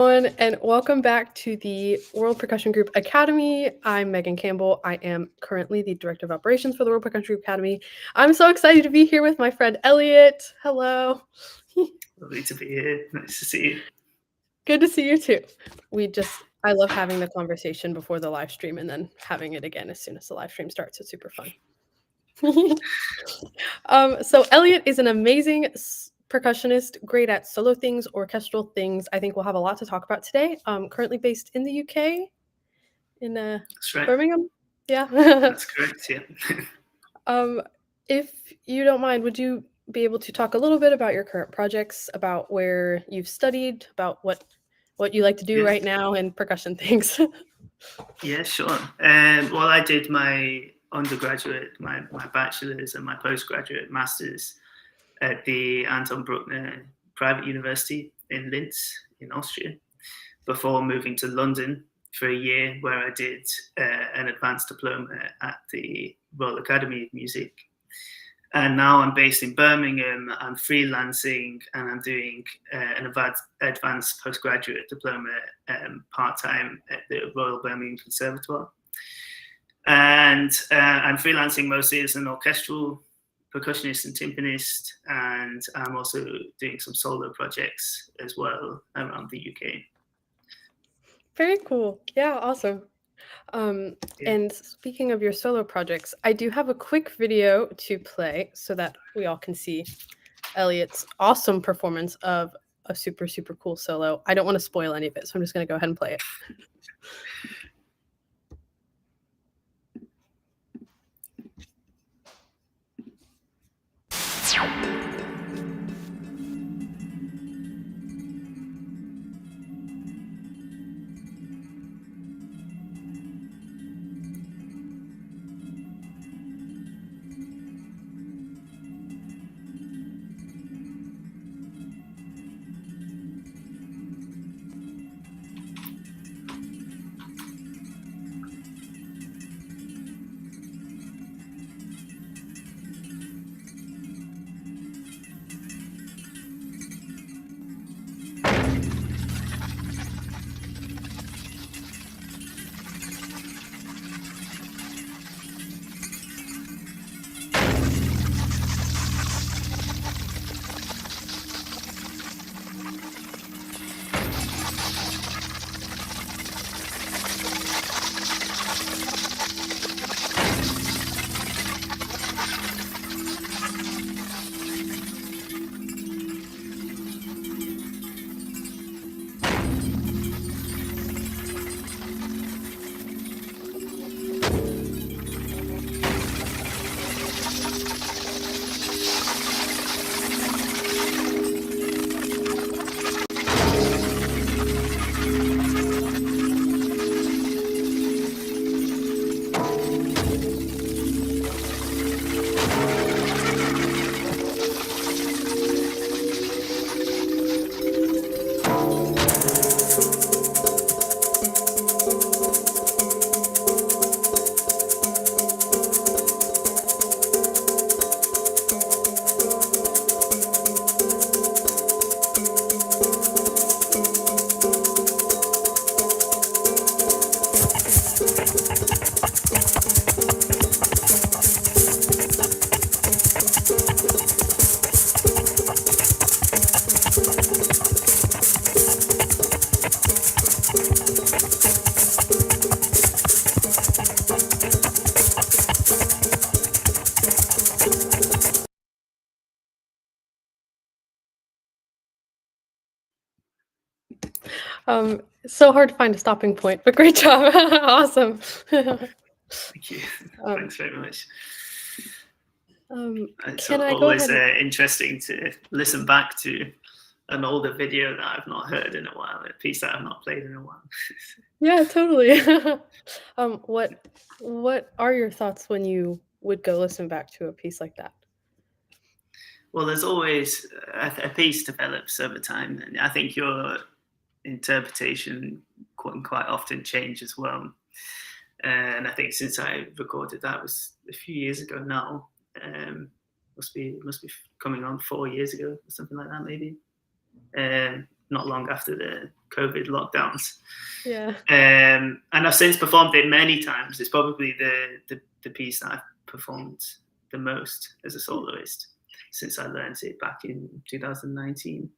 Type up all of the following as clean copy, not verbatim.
Everyone, and welcome back to the World Percussion Group Academy. I'm Megan Campbell. I am currently the Director of Operations for the World Percussion Group Academy. I'm so excited to be here with my friend Elliott. Hello. Lovely to be here. Nice to see you. Good to see you too. I love having the conversation before the live stream and then having it again as soon as the live stream starts. It's super fun. So Elliott is an amazing percussionist, great at solo things, orchestral things. I think we'll have a lot to talk about today. Currently based in the UK, in That's right. Birmingham. Yeah. That's correct, yeah. If you don't mind, would you be able to talk a little bit about your current projects, about where you've studied, about what you like to do right now, and percussion things? Yeah, sure. Well, I did my undergraduate, my bachelor's and my postgraduate master's at the Anton Bruckner Private University in Linz in Austria before moving to London for a year where I did an advanced diploma at the Royal Academy of Music. And now I'm based in Birmingham. I'm freelancing and I'm doing an advanced postgraduate diploma part-time at the Royal Birmingham Conservatoire. And I'm freelancing mostly as an orchestral percussionist and timpanist, and I'm also doing some solo projects as well around the UK. Very cool. Yeah, awesome. And speaking of your solo projects, I do have a quick video to play so that we all can see Elliott's awesome performance of a super, super cool solo. I don't want to spoil any of it, so I'm just going to go ahead and play it. So hard to find a stopping point, but great job. Awesome. Thank you. Thanks very much. It's Can I always go ahead? interesting to listen back to an older video that I've not heard in a while, a piece that I've not played in a while. Yeah, totally. What are your thoughts when you would go listen back to a piece like that? Well, there's always a piece develops over time, and I think your interpretation quite often change as well. And I think since I recorded that was a few years ago now, must be coming on 4 years ago or something like that maybe. not long after the COVID lockdowns. Yeah. And I've since performed it many times. It's probably the piece that I've performed the most as a soloist since I learned it back in 2019.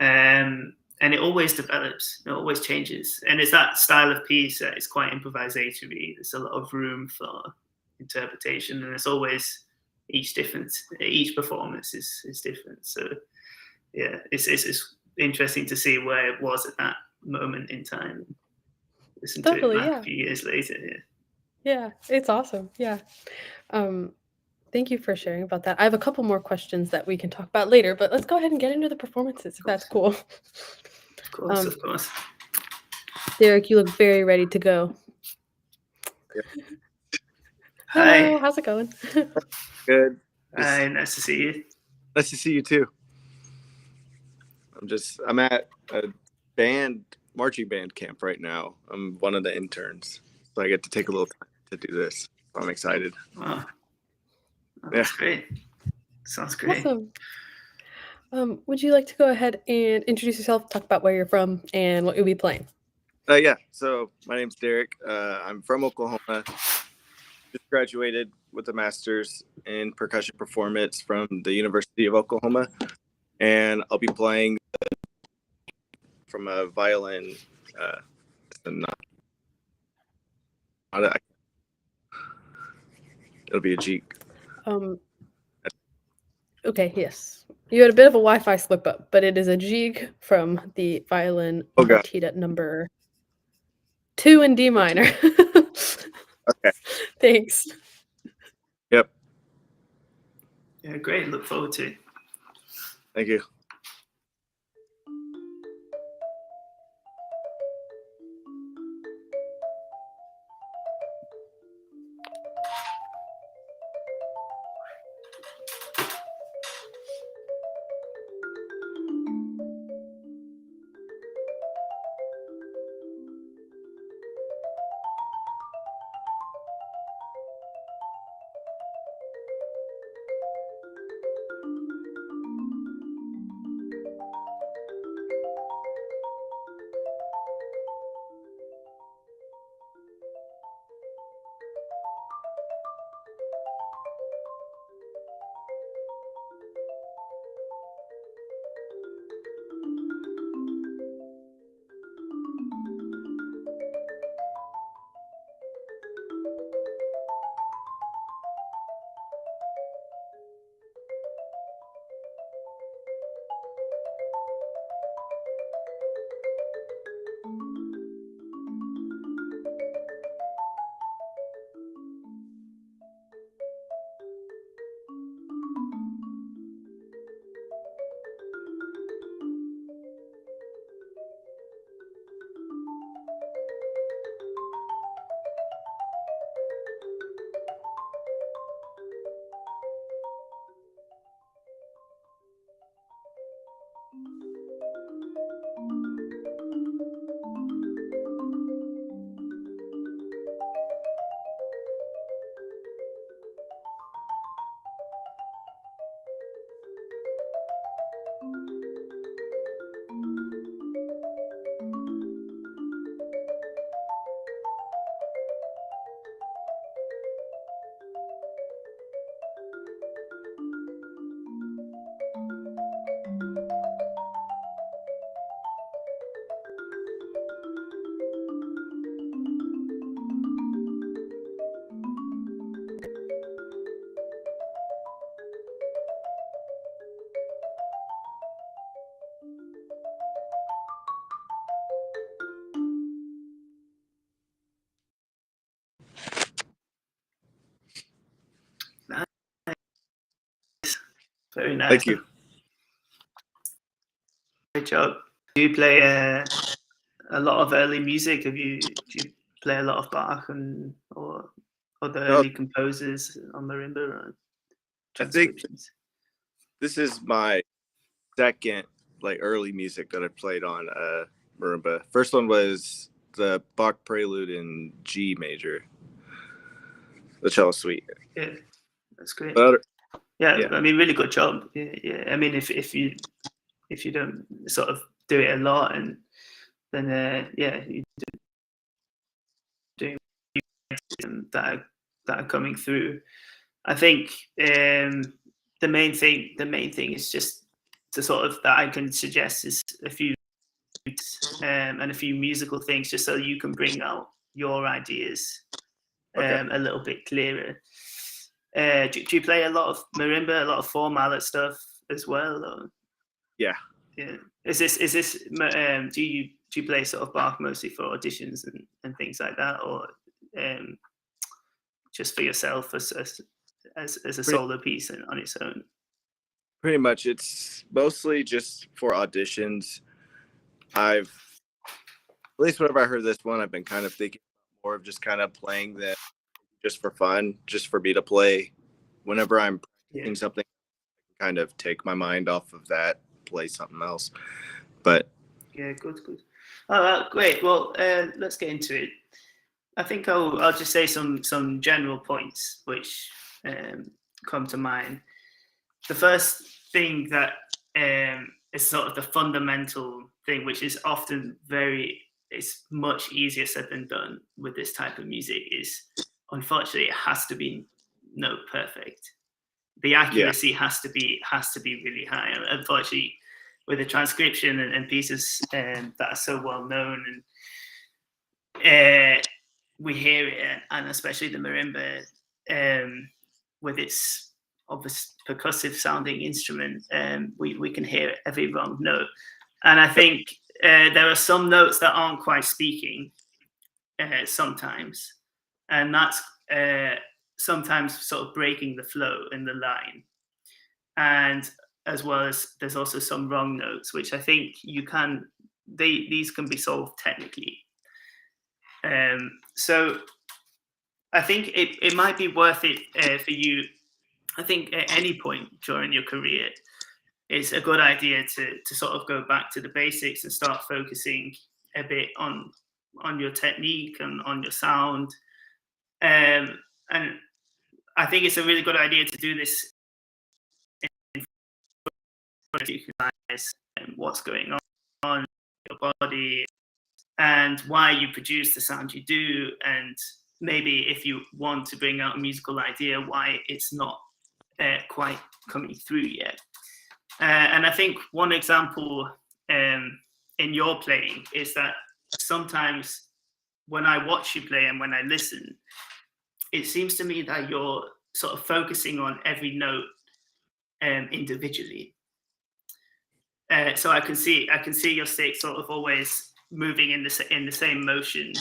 And it always develops, it always changes. And it's that style of piece that is quite improvisatory. There's a lot of room for interpretation, and it's always each performance is different. So yeah, it's interesting to see where it was at that moment in time. Listen to it back a few years later. Yeah, it's awesome. Yeah. Thank you for sharing about that. I have a couple more questions that we can talk about later, but let's go ahead and get into the performances if that's cool. Of course. Derek, you look very ready to go. Yep. Hello, Hi. how's it going? Good. Hi, nice to see you. Nice to see you too. I'm at a marching band camp right now. I'm one of the interns, so I get to take a little time to do this. I'm excited. Wow. That's great. Sounds great. Awesome. Would you like to go ahead and introduce yourself, talk about where you're from, and what you'll be playing? Yeah. So my name's Derek. I'm from Oklahoma. Just graduated with a master's in percussion performance from the University of Oklahoma, and I'll be playing from a violin. It'll be a Jeek. Okay, yes. You had a bit of a Wi-Fi slip up, but it is a Jeek from the violin partita number 2 in D minor. Okay. Thanks. Yep. Yeah, great. Look forward to it. Thank you. Very nice. Thank you. Great job. Do you play a lot of early music? Do you play a lot of Bach or other early composers on marimba? Or I think this is my second early music that I played on marimba. First one was the Bach Prelude in G major, the cello suite. Yeah, that's great. Yeah, I mean, really good job. Yeah. I mean, if you don't sort of do it a lot, and then you doing that are coming through. I think the main thing is just to sort of that I can suggest is a few and a few musical things, just so you can bring out your ideas a little bit clearer. Do you play a lot of marimba, a lot of 4-mallet stuff as well? Or? Yeah. Is this do you play sort of Bach mostly for auditions and things like that, or just for yourself as a solo piece and on its own? Pretty much, it's mostly just for auditions. At least whenever I heard this one, I've been kind of thinking more of just kind of playing that just for fun, just for me to play. Whenever I'm practicing something, I can kind of take my mind off of that, play something else. But yeah, good. Great. Well, let's get into it. I think I'll just say some general points which come to mind. The first thing that is sort of the fundamental thing, which is often it's much easier said than done with this type of music, is unfortunately it has to be note perfect. The accuracy has to be really high. Unfortunately, with the transcription and pieces that are so well known, and we hear it, and especially the marimba with its obvious percussive sounding instrument, we can hear every wrong note. And I think there are some notes that aren't quite speaking sometimes, and that's sometimes sort of breaking the flow in the line. And as well as there's also some wrong notes, which I think these can be solved technically. So I think it might be worth it for you. I think at any point during your career, it's a good idea to sort of go back to the basics and start focusing a bit on your technique and on your sound. And I think it's a really good idea to do this in you can realize what's going on in your body and why you produce the sound you do, and maybe if you want to bring out a musical idea, why it's not quite coming through yet. And I think one example in your playing is that sometimes when I watch you play and when I listen, it seems to me that you're sort of focusing on every note individually. So I can see your stick sort of always moving in the same motion,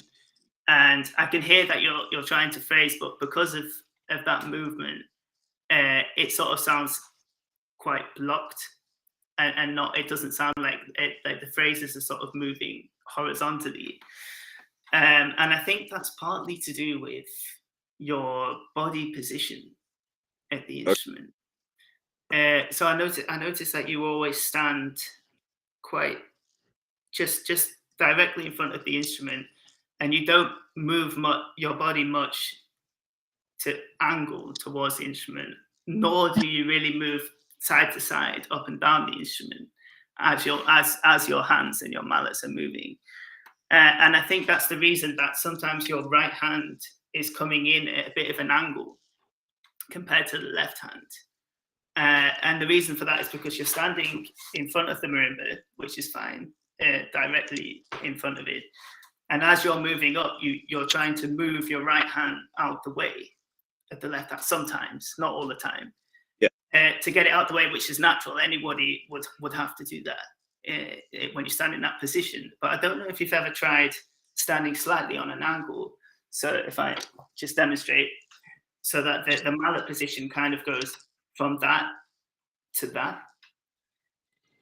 and I can hear that you're trying to phrase, but because of that movement, it sort of sounds quite blocked, and not. It doesn't sound like the phrases are sort of moving horizontally, and I think that's partly to do with your body position at the instrument. So I noticed that you always stand quite just directly in front of the instrument, and you don't move your body much to angle towards the instrument, nor do you really move side to side, up and down the instrument as your hands and your mallets are moving. And I think that's the reason that sometimes your right hand is coming in at a bit of an angle compared to the left hand. And the reason for that is because you're standing in front of the marimba, which is fine, directly in front of it. And as you're moving up, you're trying to move your right hand out the way of the left hand sometimes, not all the time. Yeah. To get it out the way, which is natural. Anybody would have to do that when you stand in that position. But I don't know if you've ever tried standing slightly on an angle. So if I just demonstrate, so that the mallet position kind of goes from that to that,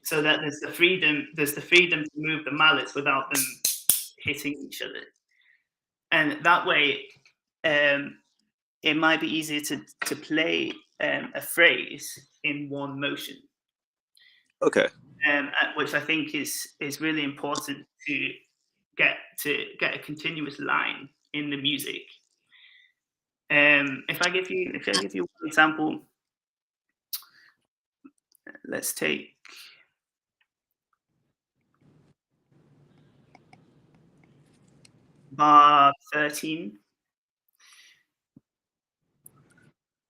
so that there's the freedom to move the mallets without them hitting each other, and that way it might be easier to play a phrase in one motion. Okay. Which I think is really important to get a continuous line in the music. If I give you one example, let's take bar 13.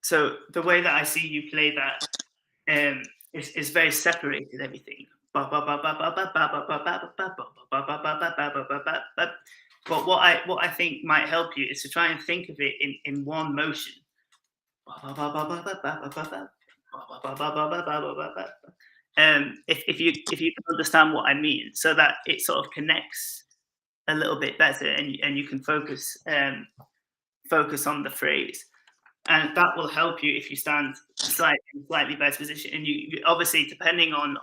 So the way that I see you play that is very separated, everything. But what I think might help you is to try and think of it in one motion. If you can understand what I mean, so that it sort of connects a little bit better, and you can focus on the phrase, and that will help you if you stand slightly better position. And you obviously, depending on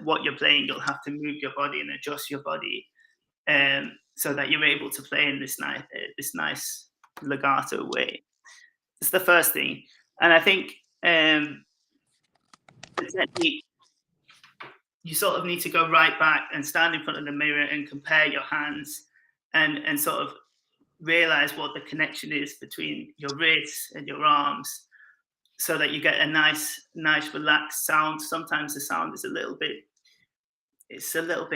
what you're playing, you'll have to move your body and adjust your body, so that you're able to play in this nice legato way. It's the first thing, and I think the technique, you sort of need to go right back and stand in front of the mirror and compare your hands, and sort of realize what the connection is between your wrists and your arms, so that you get a nice relaxed sound. Sometimes the sound is a little bit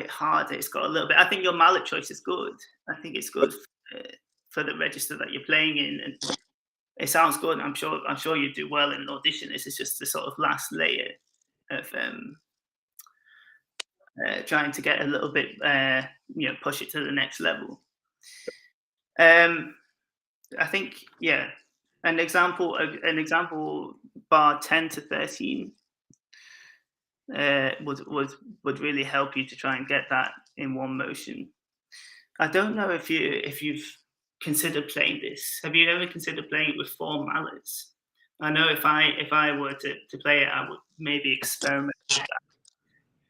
harder. It's got a little bit. I think your mallet choice is good. I think it's good for the register that you're playing in, and it sounds good. I'm sure you do well in an audition. This is just the sort of last layer of trying to get a little bit, push it to the next level. I think, yeah, an example bar 10 to 13 would really help you to try and get that in one motion. I don't know if you've considered playing this. Have you ever considered playing it with 4 mallets? I know if I were to play it, I would maybe experiment with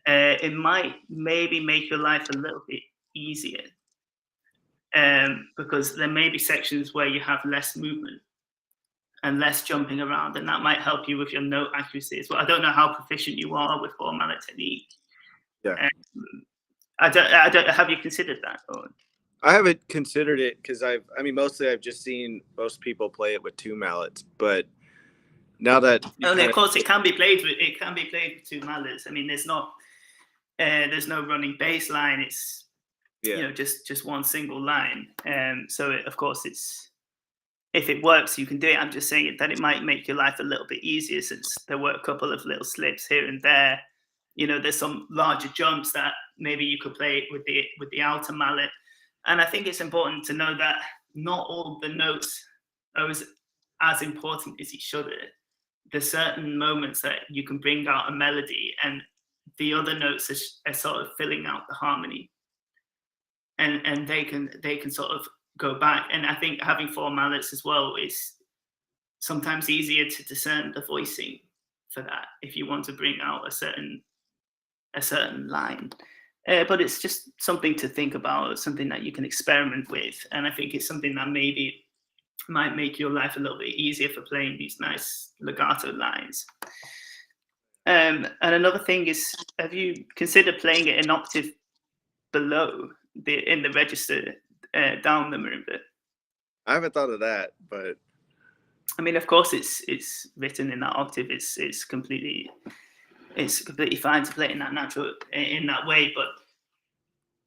that. It might maybe make your life a little bit easier, because there may be sections where you have less movement and less jumping around, and that might help you with your note accuracy as well. I don't know how proficient you are with 4 mallet technique. Yeah. I don't. Have you considered that? Or? I haven't considered it because mostly I've just seen most people play it with 2 mallets, but now that of course it can be played with 2 mallets. I mean, there's no running bass line. It's just one single line. So of course if it works, you can do it. I'm just saying that it might make your life a little bit easier, since there were a couple of little slips here and there. There's some larger jumps that maybe you could play with the outer mallet. And I think it's important to know that not all the notes are as important as each other. There's certain moments that you can bring out a melody, and the other notes are sort of filling out the harmony, and they can sort of go back. And I think having 4 mallets as well is sometimes easier to discern the voicing for that, if you want to bring out a certain line. But it's just something to think about, something that you can experiment with. And I think it's something that maybe might make your life a little bit easier for playing these nice legato lines. And another thing is, have you considered playing it an octave below in the register, down the marimba? I haven't thought of that, but I mean, of course, it's written in that octave. It's completely fine to play in that way. But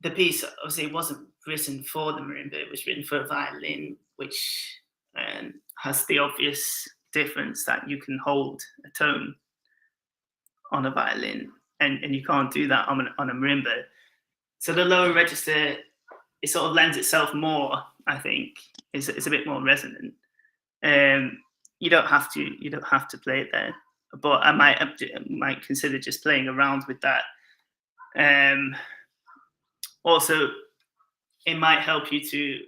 the piece, obviously, wasn't written for the marimba. It was written for a violin, which has the obvious difference that you can hold a tone on a violin, and you can't do that on a marimba. So the lower register, it sort of lends itself more, I think. It's a bit more resonant. You don't have to play it there, but I might consider just playing around with that. Also, it might help you to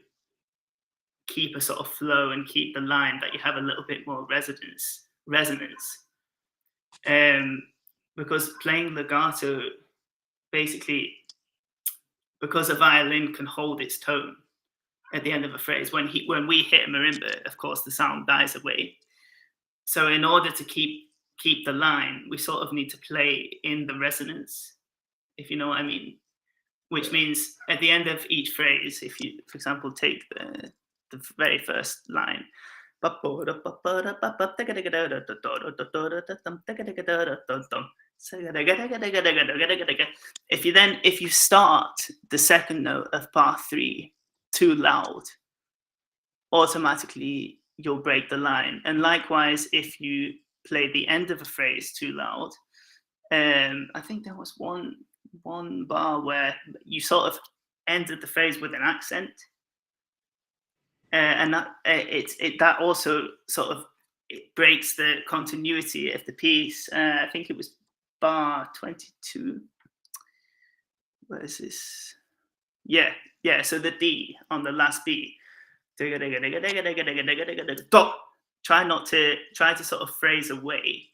keep a sort of flow and keep the line, that you have a little bit more resonance. Because playing legato, basically, because a violin can hold its tone at the end of a phrase, when we hit a marimba, of course, the sound dies away. So in order to keep the line, we sort of need to play in the resonance, if you know what I mean. Which means at the end of each phrase, if you, for example, take the very first line, If you start the second note of bar 3 too loud, automatically you'll break the line. And likewise, if you play the end of a phrase too loud, I think there was one bar where you sort of ended the phrase with an accent, and that also sort of it breaks the continuity of the piece. I think it was bar 22. Where is this? Yeah. So the D on the last beat. Try to sort of phrase away,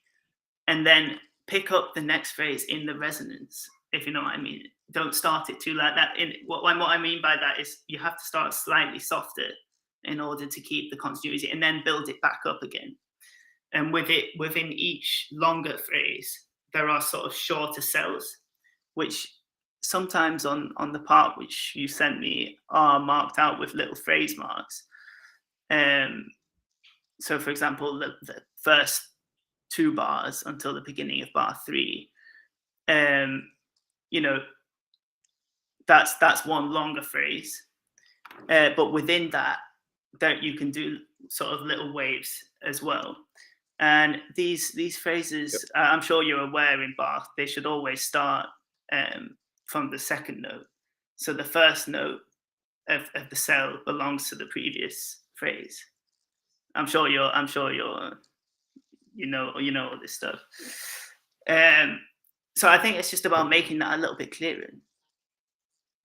and then pick up the next phrase in the resonance, if you know what I mean. Don't start it too like that. What I mean by that is you have to start slightly softer in order to keep the continuity, and then build it back up again. And within each longer phrase, there are sort of shorter cells, which sometimes on the part which you sent me are marked out with little phrase marks. So, for example, the first 2 bars until the beginning of bar 3, that's one longer phrase. But within that you can do sort of little waves as well. And these phrases, I'm sure you're aware in Bach, they should always start from the second note. So the first note of the cell belongs to the previous phrase. I'm sure you know all this stuff. So I think it's just about making that a little bit clearer.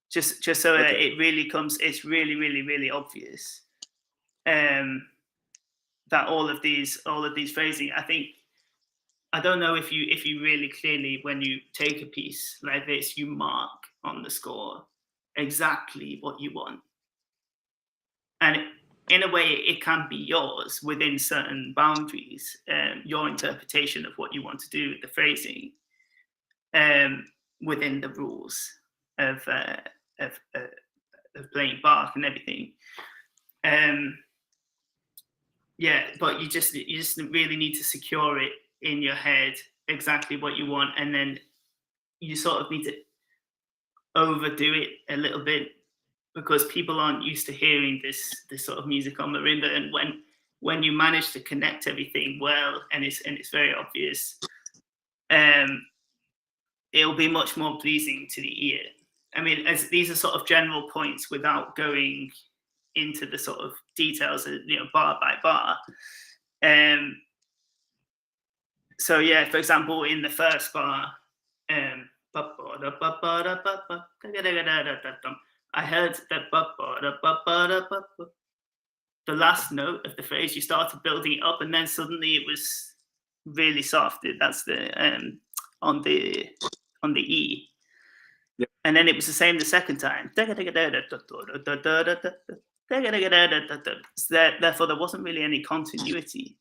Just so that it really comes, it's really, really, really obvious. That all of these phrasing, I don't know if you really clearly, when you take a piece like this, you mark on the score exactly what you want. And in a way, it can be yours within certain boundaries, your interpretation of what you want to do with the phrasing, within the rules of playing Bach and everything. But you just really need to secure it in your head exactly what you want, and then you sort of need to overdo it a little bit, because people aren't used to hearing this sort of music on marimba. And when you manage to connect everything well, and it's very obvious, it'll be much more pleasing to the ear. I mean, as these are sort of general points without going into the sort of details of, bar by bar. So yeah, for example, in the first bar, I heard that the last note of the phrase, you started building it up, and then suddenly it was really soft. That's the on the E. Yep. And then it was the same the second time. Therefore, there wasn't really any continuity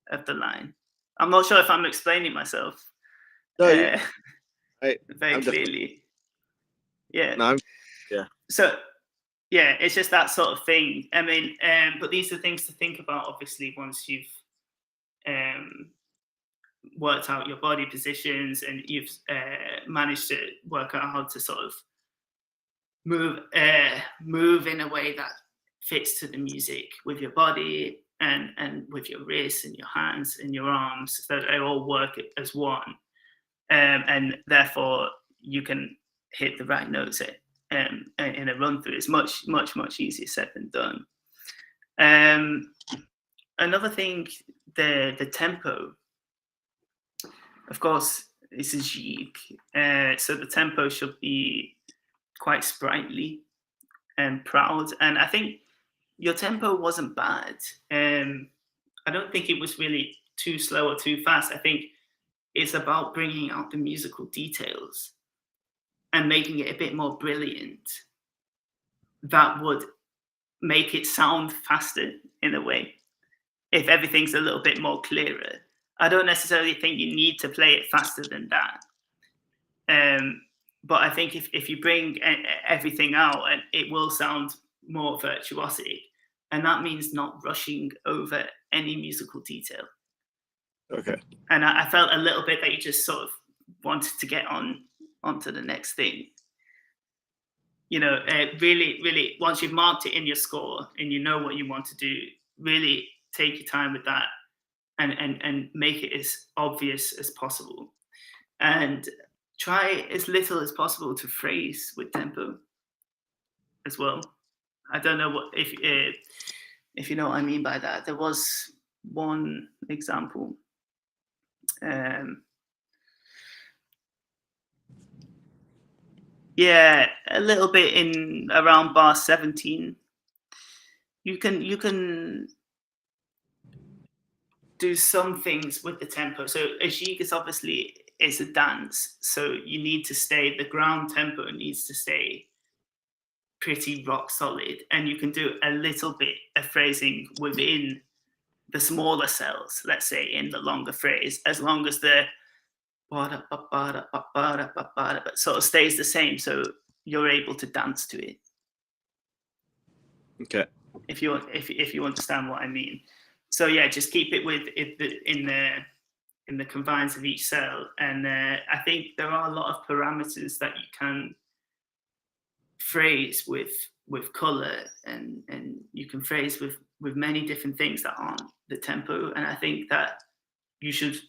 of the line. I'm not sure if I'm explaining myself very clearly. Yeah. No, So, yeah, it's just that sort of thing. I mean, but these are things to think about, obviously, once you've worked out your body positions and you've managed to work out how to sort of move in a way that fits to the music with your body and with your wrists and your hands and your arms, so that they all work as one, and therefore you can hit the right notes in a run through. It's much easier said than done. Another thing, the tempo. Of course, it's a jig, so the tempo should be quite sprightly and proud. And I think your tempo wasn't bad. I don't think it was really too slow or too fast. I think it's about bringing out the musical details and making it a bit more brilliant. That would make it sound faster in a way, if everything's a little bit more clearer. I don't necessarily think you need to play it faster than that. But I think if you bring everything out, it will sound more virtuosic. And that means not rushing over any musical detail. Okay. And I felt a little bit that you just sort of wanted to get onto the next thing. Really, once you've marked it in your score and you know what you want to do, really take your time with that and make it as obvious as possible. And try as little as possible to phrase with tempo as well. I don't know if you know what I mean by that. There was one example. Yeah, a little bit in around bar 17. You can do some things with the tempo. So a jig is obviously a dance, so you need to stay, the ground tempo needs to stay pretty rock solid, and you can do a little bit of phrasing within the smaller cells, let's say in the longer phrase, as long as the sort of stays the same, so you're able to dance to it. Okay. If you understand what I mean. So yeah, just keep it in the confines of each cell, and I think there are a lot of parameters that you can phrase with color, and you can phrase with many different things that aren't the tempo, and I think that you should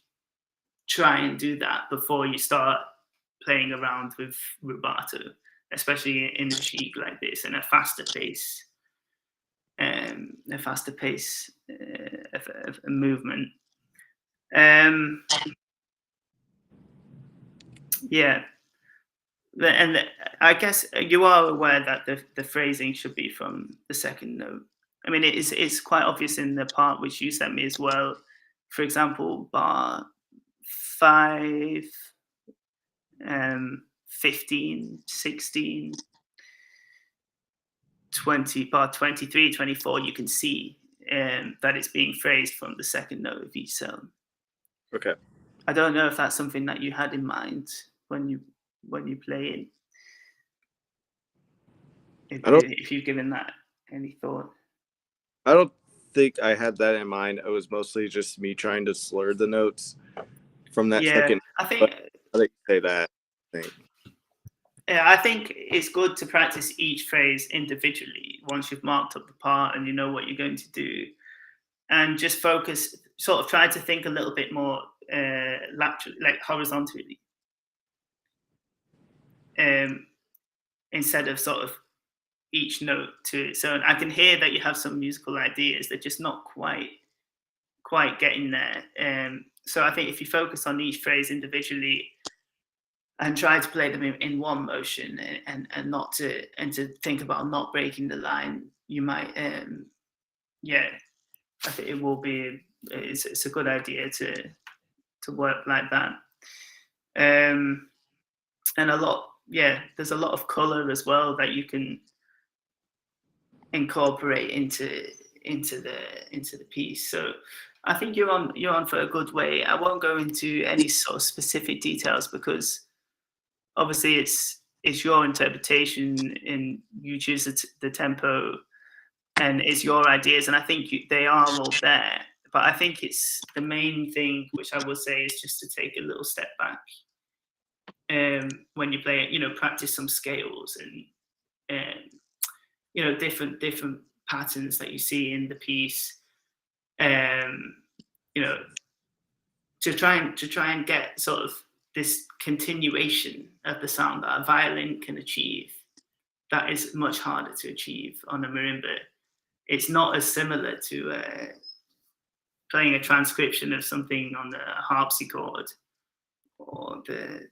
try and do that before you start playing around with rubato, especially in a jig like this, and a faster pace of movement. Yeah, and I guess you are aware that the phrasing should be from the second note. I mean, it's quite obvious in the part which you sent me as well. For example, bar 5, 15, 16, 20, bar 23, 24, you can see that it's being phrased from the second note of each cell. Okay. I don't know if that's something that you had in mind when you play it. If you've given that any thought. I don't think I had that in mind. It was mostly just me trying to slur the notes from that second. I think say that. I think it's good to practice each phrase individually once you've marked up the part and you know what you're going to do, and just focus, sort of try to think a little bit more laterally, like horizontally, instead of sort of each note to its own. I can hear that you have some musical ideas, they're just not quite getting there. So I think if you focus on each phrase individually and try to play them in one motion, and not to think about not breaking the line, you might I think it will be, it's a good idea to work like that. And there's a lot of color as well that you can incorporate into the piece. So I think you're on for a good way. I won't go into any sort of specific details because obviously it's your interpretation, and you choose the tempo, and it's your ideas, and I think they are all there. But I think it's the main thing, which I would say, is just to take a little step back when you play it. Practice some scales and different patterns that you see in the piece. To try and get sort of this continuation of the sound that a violin can achieve, that is much harder to achieve on a marimba. It's not as similar to playing a transcription of something on the harpsichord or the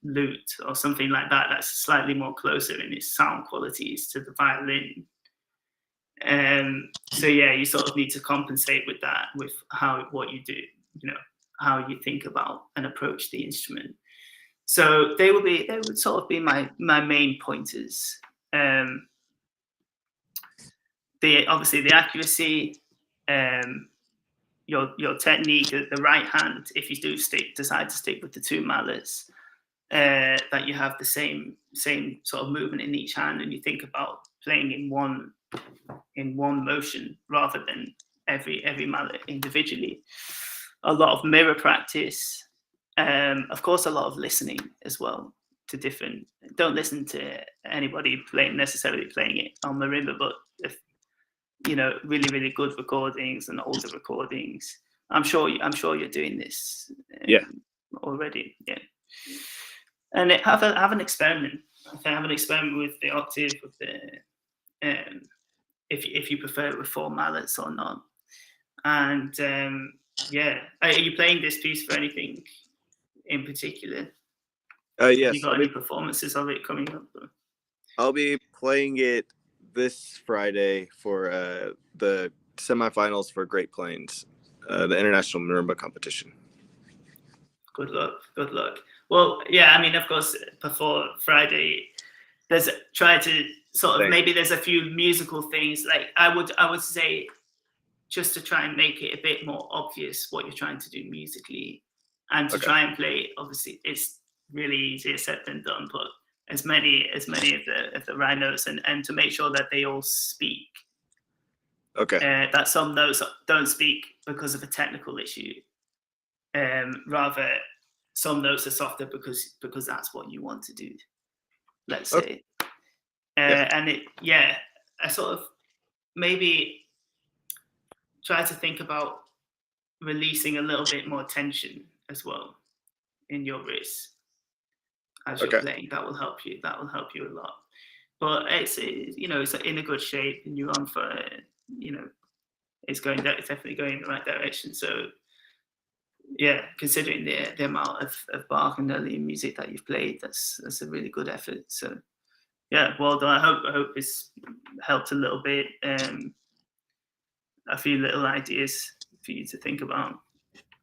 lute or something like that. That's slightly more closer in its sound qualities to the violin. So yeah, you sort of need to compensate with that, with what you do, how you think about and approach the instrument. So they would sort of be my main pointers. Obviously the accuracy, your technique, the right hand, if you do decide to stick with the two mallets, that you have the same sort of movement in each hand, and you think about playing in one motion rather than every mallet individually. A lot of mirror practice, Of course, a lot of listening as well to different. Don't listen to anybody necessarily playing it on marimba, but if really, really good recordings and older recordings. I'm sure you're doing this already. Yeah. And have an experiment. Have an experiment with the octave, with the if you prefer it with 4 mallets or not. And are you playing this piece for anything in particular? Yes. Have you got any performances of it coming up? I'll be playing it this Friday for the semifinals for Great Plains, the international marimba competition. Good luck. Well, yeah, I mean, of course, before Friday, try to sort of maybe there's a few musical things. Like I would say, just to try and make it a bit more obvious what you're trying to do musically, and to try and play. Obviously, it's really easier said than done, but as many of the rhinos and to make sure that they all speak. That some notes don't speak because of a technical issue. Rather, some notes are softer because that's what you want to do. Let's say, and I sort of maybe try to think about releasing a little bit more tension as well in your wrists as you're playing. That will help you. That will help you a lot. But it's in a good shape, and you're on for it's definitely going in the right direction. So yeah, considering the amount of Bach and early music that you've played, that's a really good effort. So yeah, well done. I hope it's helped a little bit. A few little ideas for you to think about.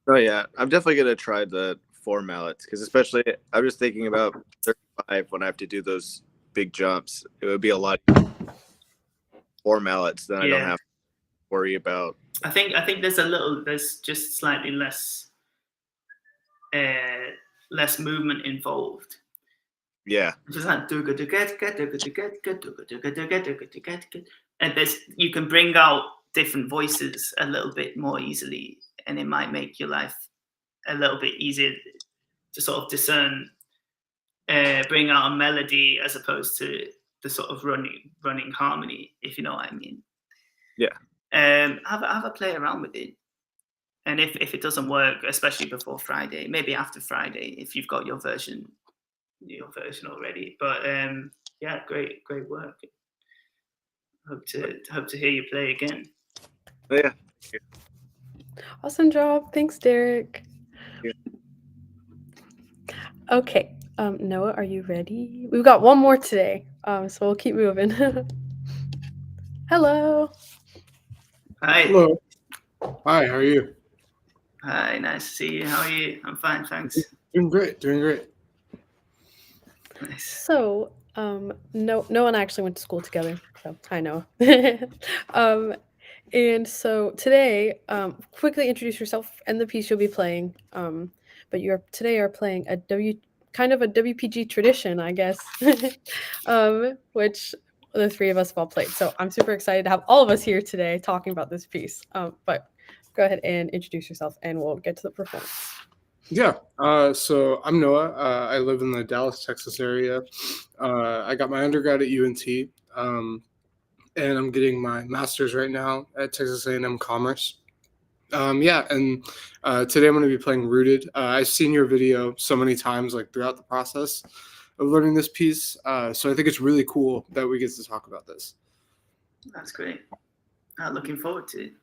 Oh yeah, I'm definitely gonna try the 4 mallets, because especially I'm just thinking about 35 when I have to do those big jumps. It would be a lot 4 mallets, then I don't have to worry about. I think there's just slightly less movement involved. Yeah. Just like and you can bring out different voices a little bit more easily, and it might make your life a little bit easier to sort of discern, bring out a melody as opposed to the sort of running harmony, if you know what I mean. Yeah. Have a play around with it, and if it doesn't work, especially before Friday, maybe after Friday, if you've got your version already. But yeah, great work. Hope to hear you play again. Oh, yeah. Awesome job. Thanks, Derek. Yeah. Okay. Noah, are you ready? We've got one more today. So we'll keep moving. Hello. Hi. Hello. Hi, how are you? Hi, nice to see you. How are you? I'm fine, thanks. Doing great. Nice. So, Noah and I actually went to school together. So I know. And so today, quickly introduce yourself and the piece you'll be playing. But you are playing a WPG tradition, I guess, which the 3 of us have all played. So I'm super excited to have all of us here today talking about this piece. But go ahead and introduce yourself, and we'll get to the performance. Yeah. So I'm Noah. I live in the Dallas, Texas area. I got my undergrad at UNT, and I'm getting my master's right now at Texas A&M Commerce. And today I'm going to be playing Rooted. I've seen your video so many times, like throughout the process of learning this piece. So I think it's really cool that we get to talk about this. That's great. Looking forward to it.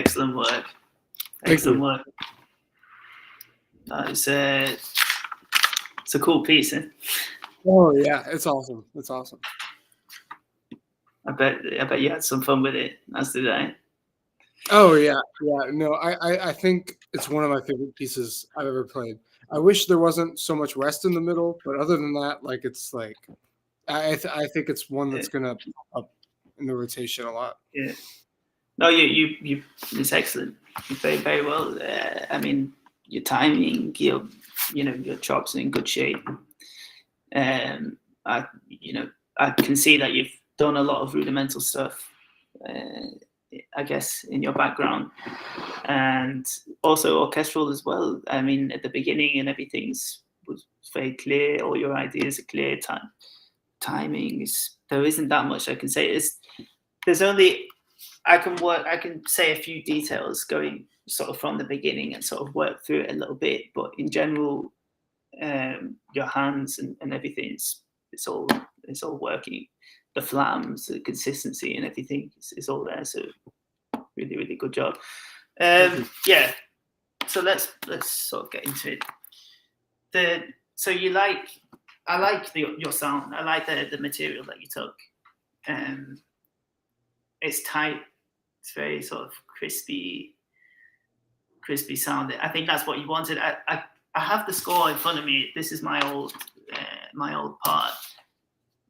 Excellent work. Thank Excellent you. work. It's a cool piece. Eh? Oh yeah, it's awesome. It's awesome. I bet you had some fun with it, as did I. Oh yeah. No, I think it's one of my favorite pieces I've ever played. I wish there wasn't so much rest in the middle, but other than that, like it's like I think it's one that's gonna pop up in the rotation a lot. Yeah. No, you it's excellent. You play very well. I mean, your timing, your chops are in good shape. I can see that you've done a lot of rudimental stuff. I guess in your background, and also orchestral as well. I mean, at the beginning and everything's was very clear. All your ideas are clear. Timing is there isn't that much I can say. There's only I can say a few details going sort of from the beginning and sort of work through it a little bit. But in general, your hands and everything's it's all working. The flams, the consistency, and everything is all there. So really, really good job. Yeah. So let's sort of get into it. I like your sound. I like the material that you took. It's tight. It's very sort of crispy sound. I think that's what you wanted. I have the score in front of me. This is my old part,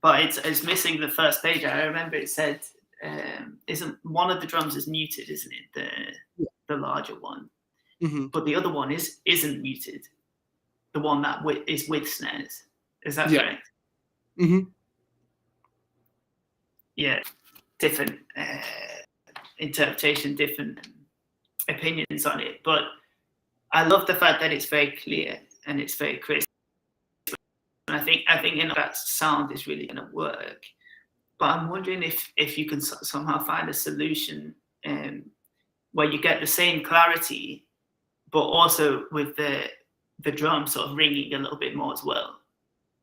but it's missing the first page. I remember it said, isn't one of the drums is muted, isn't it? The larger one, but the other one isn't muted. The one that is with snares. Is that correct? Yeah, different interpretation, different opinions on it, but I love the fact that it's very clear and it's very crisp. And I think that sound is really going to work. But I'm wondering if you can somehow find a solution where you get the same clarity, but also with the drum sort of ringing a little bit more as well,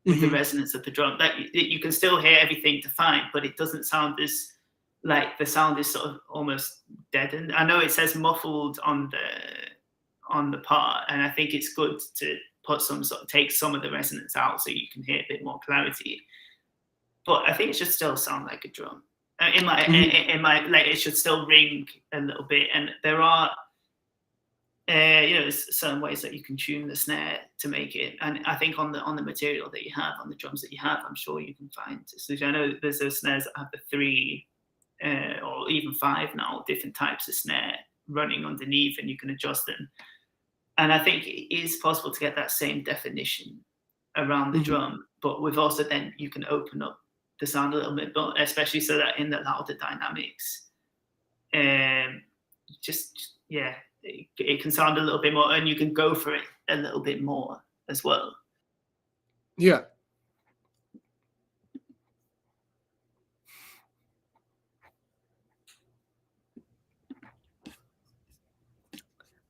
with the resonance of the drum. That you can still hear everything defined, but it doesn't sound as like the sound is sort of almost deadened. I know it says muffled on the part, and I think it's good to take some of the resonance out so you can hear a bit more clarity. But I think it should still sound like a drum. In my it should still ring a little bit. And there are certain ways that you can tune the snare to make it. And I think on the material that you have, on the drums that you have, I'm sure you can find a solution. I know there's those snares that have the 3 or even 5 now different types of snare running underneath, and you can adjust them. And I think it is possible to get that same definition around the drum, but with also then you can open up the sound a little bit, but especially so that in the louder dynamics, it can sound a little bit more, and you can go for it a little bit more as well. Yeah.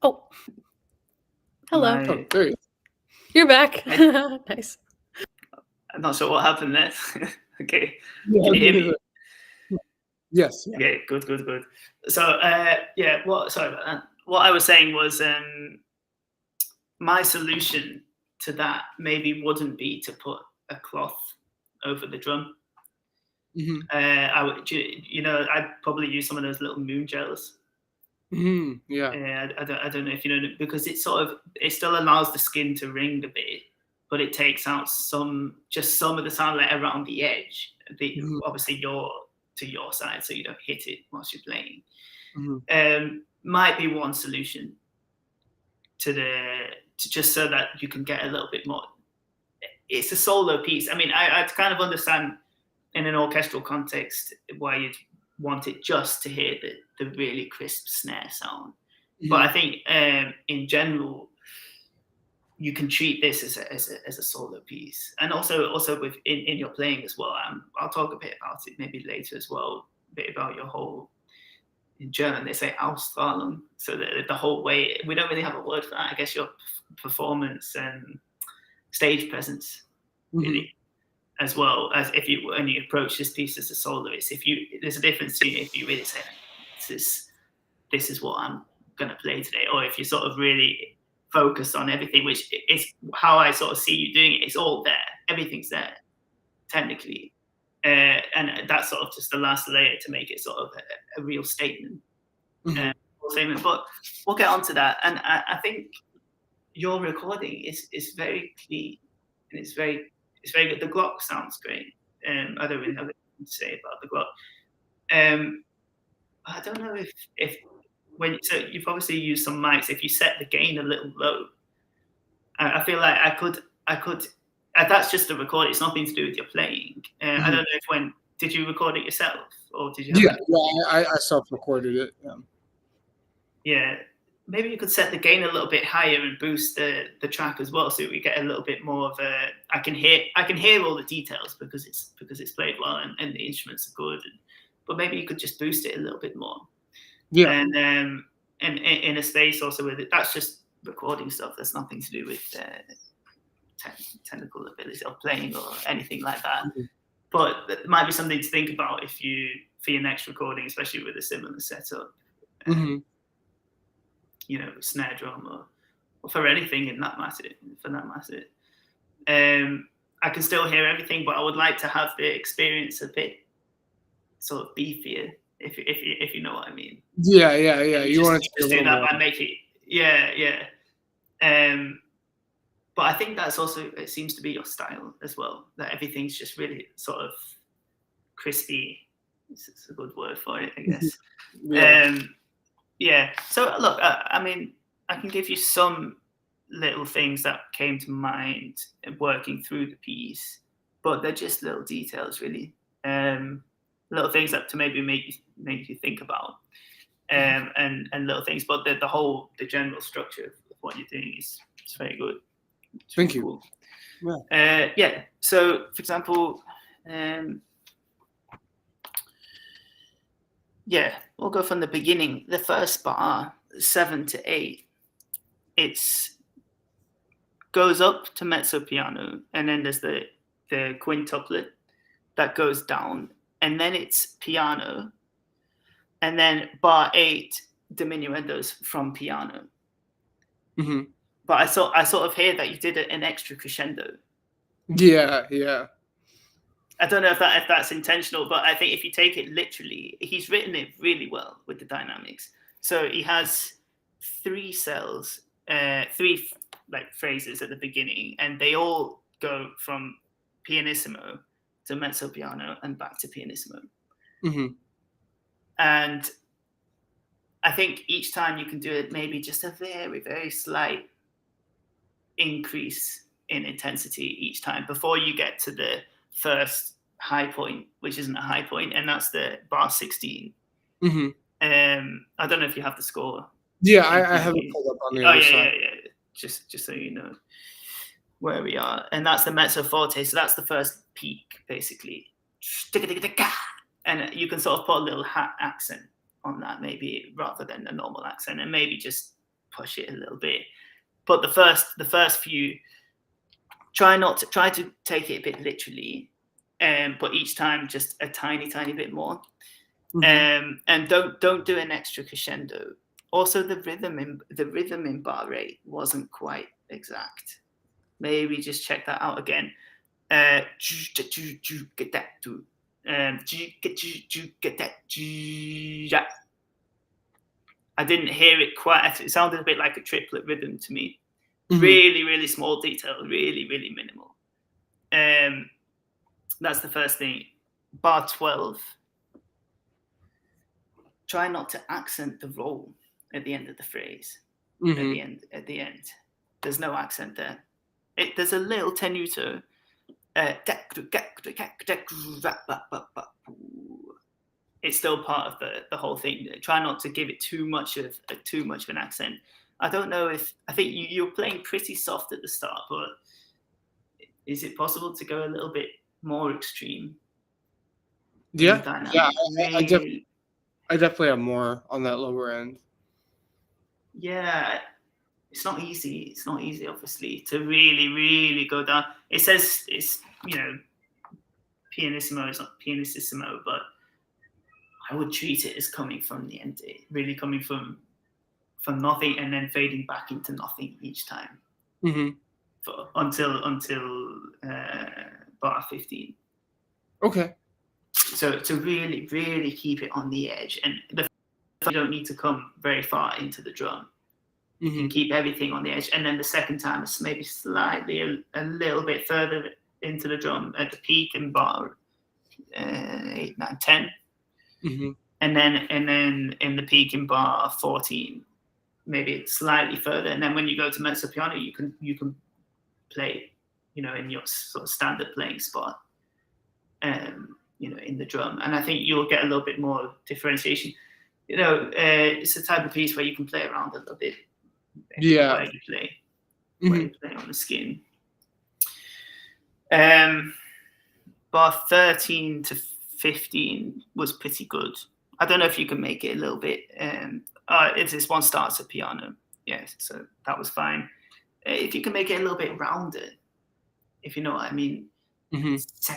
Oh. Hello. Oh, there you go. You're back. Nice. I'm not sure what happened there. Okay. Yeah, can you hear me? Yes. Yeah. Okay, good. So, sorry about that. What I was saying was my solution to that maybe wouldn't be to put a cloth over the drum. I would, I'd probably use some of those little moon gels. Yeah. I don't know if you know, because it still allows the skin to ring a bit, but it takes out some of the sound like around the edge. Obviously you're to your side, so you don't hit it whilst you're playing. Might be one solution to just so that you can get a little bit more. It's a solo piece. I mean, I kind of understand in an orchestral context why you'd want it just to hear the really crisp snare sound. But I think in general, you can treat this as a solo piece, and also with in your playing as well. I'll talk a bit about it maybe later as well. A bit about your whole. In German, they say Ausstrahlung, so the whole way. We don't really have a word for that. I guess your performance and stage presence, really, as well as when you approach this piece as a soloist. There's a difference between if you really say this this is what I'm going to play today, or if you're sort of really focused on everything, which is how I sort of see you doing it. It's all there, everything's there technically, and that's sort of just the last layer to make it sort of a real statement. But we'll get onto that. And I think your recording is very clean, and it's very good. The Glock sounds great. I don't really have anything to say about the Glock. I don't know if so you've obviously used some mics. If you set the gain a little low, I feel like I could. That's just the recording. It's nothing to do with your playing. I don't know if did you record it yourself, or did you? I self-recorded it. Yeah, maybe you could set the gain a little bit higher and boost the track as well, so we get a little bit more of a. I can hear all the details because it's played well and the instruments are good. But maybe you could just boost it a little bit more. Yeah. And in a space also with it, that's just recording stuff. There's nothing to do with technical ability of playing or anything like that. But it might be something to think about for your next recording, especially with a similar setup. Snare drum or for anything in that matter. For that matter, I can still hear everything, but I would like to have the experience a bit sort of beefier, if you know what I mean. Yeah. You want to do that by making but I think that's also, it seems to be your style as well, that everything's just really sort of crispy. It's a good word for it, I guess. So look, I mean, I can give you some little things that came to mind working through the piece, but they're just little details, really. Little things that to maybe make you think about, and little things, but the general structure of what you're doing is very good. Thank you. Cool. Yeah. So, for example, we'll go from the beginning. The first bar, 7 to 8, it's goes up to mezzo piano, and then there's the quintuplet that goes down, and then it's piano, and then bar 8 diminuendos from piano. But I sort of hear that you did an extra crescendo. Yeah. I don't know if that's intentional, but I think if you take it literally, he's written it really well with the dynamics. So he has 3 cells, 3 like phrases at the beginning, and they all go from pianissimo to mezzo piano and back to pianissimo. And I think each time you can do it, maybe just a very, very slight increase in intensity each time before you get to the first high point, which isn't a high point, and that's the bar 16. I don't know if you have the score. Yeah, I have it pulled up on the other side. Yeah. Just so you know where we are, and that's the mezzo forte. So that's the first peak, basically, and you can sort of put a little hat accent on that, maybe rather than a normal accent, and maybe just push it a little bit. But the first few, try to take it a bit literally, but each time just a tiny bit more, and don't do an extra crescendo. Also, the rhythm in bar 8 wasn't quite exact. Maybe just check that out again. I didn't hear it quite. It sounded a bit like a triplet rhythm to me. Really, really small detail. Really, really minimal. That's the first thing. Bar 12. Try not to accent the roll at the end of the phrase. At the end. There's no accent there. There's a little tenuto. It's still part of the whole thing. Try not to give it too much of an accent. I don't know if I think you're playing pretty soft at the start, but is it possible to go a little bit more extreme? Yeah. I definitely have more on that lower end. Yeah, it's not easy. It's not easy, obviously, to really, really go down. It says it's pianissimo. It's not pianissimo, but I would treat it as coming from the end, really coming from nothing and then fading back into nothing each time until bar 15. Okay. So to really, really keep it on the edge, and you don't need to come very far into the drum. You can keep everything on the edge, and then the second time is maybe slightly a little bit further into the drum at the peak in bar 8, 9, 10, and then in the peak in bar 14, maybe slightly further, and then when you go to mezzo piano, you can play, in your sort of standard playing spot, in the drum, and I think you'll get a little bit more differentiation. It's a type of piece where you can play around a little bit. Yeah. Where you play on the skin. Bar 13 to 15 was pretty good. I don't know if you can make it a little bit. It's this one starts at piano. Yes, so that was fine. If you can make it a little bit rounded, if you know what I mean. That's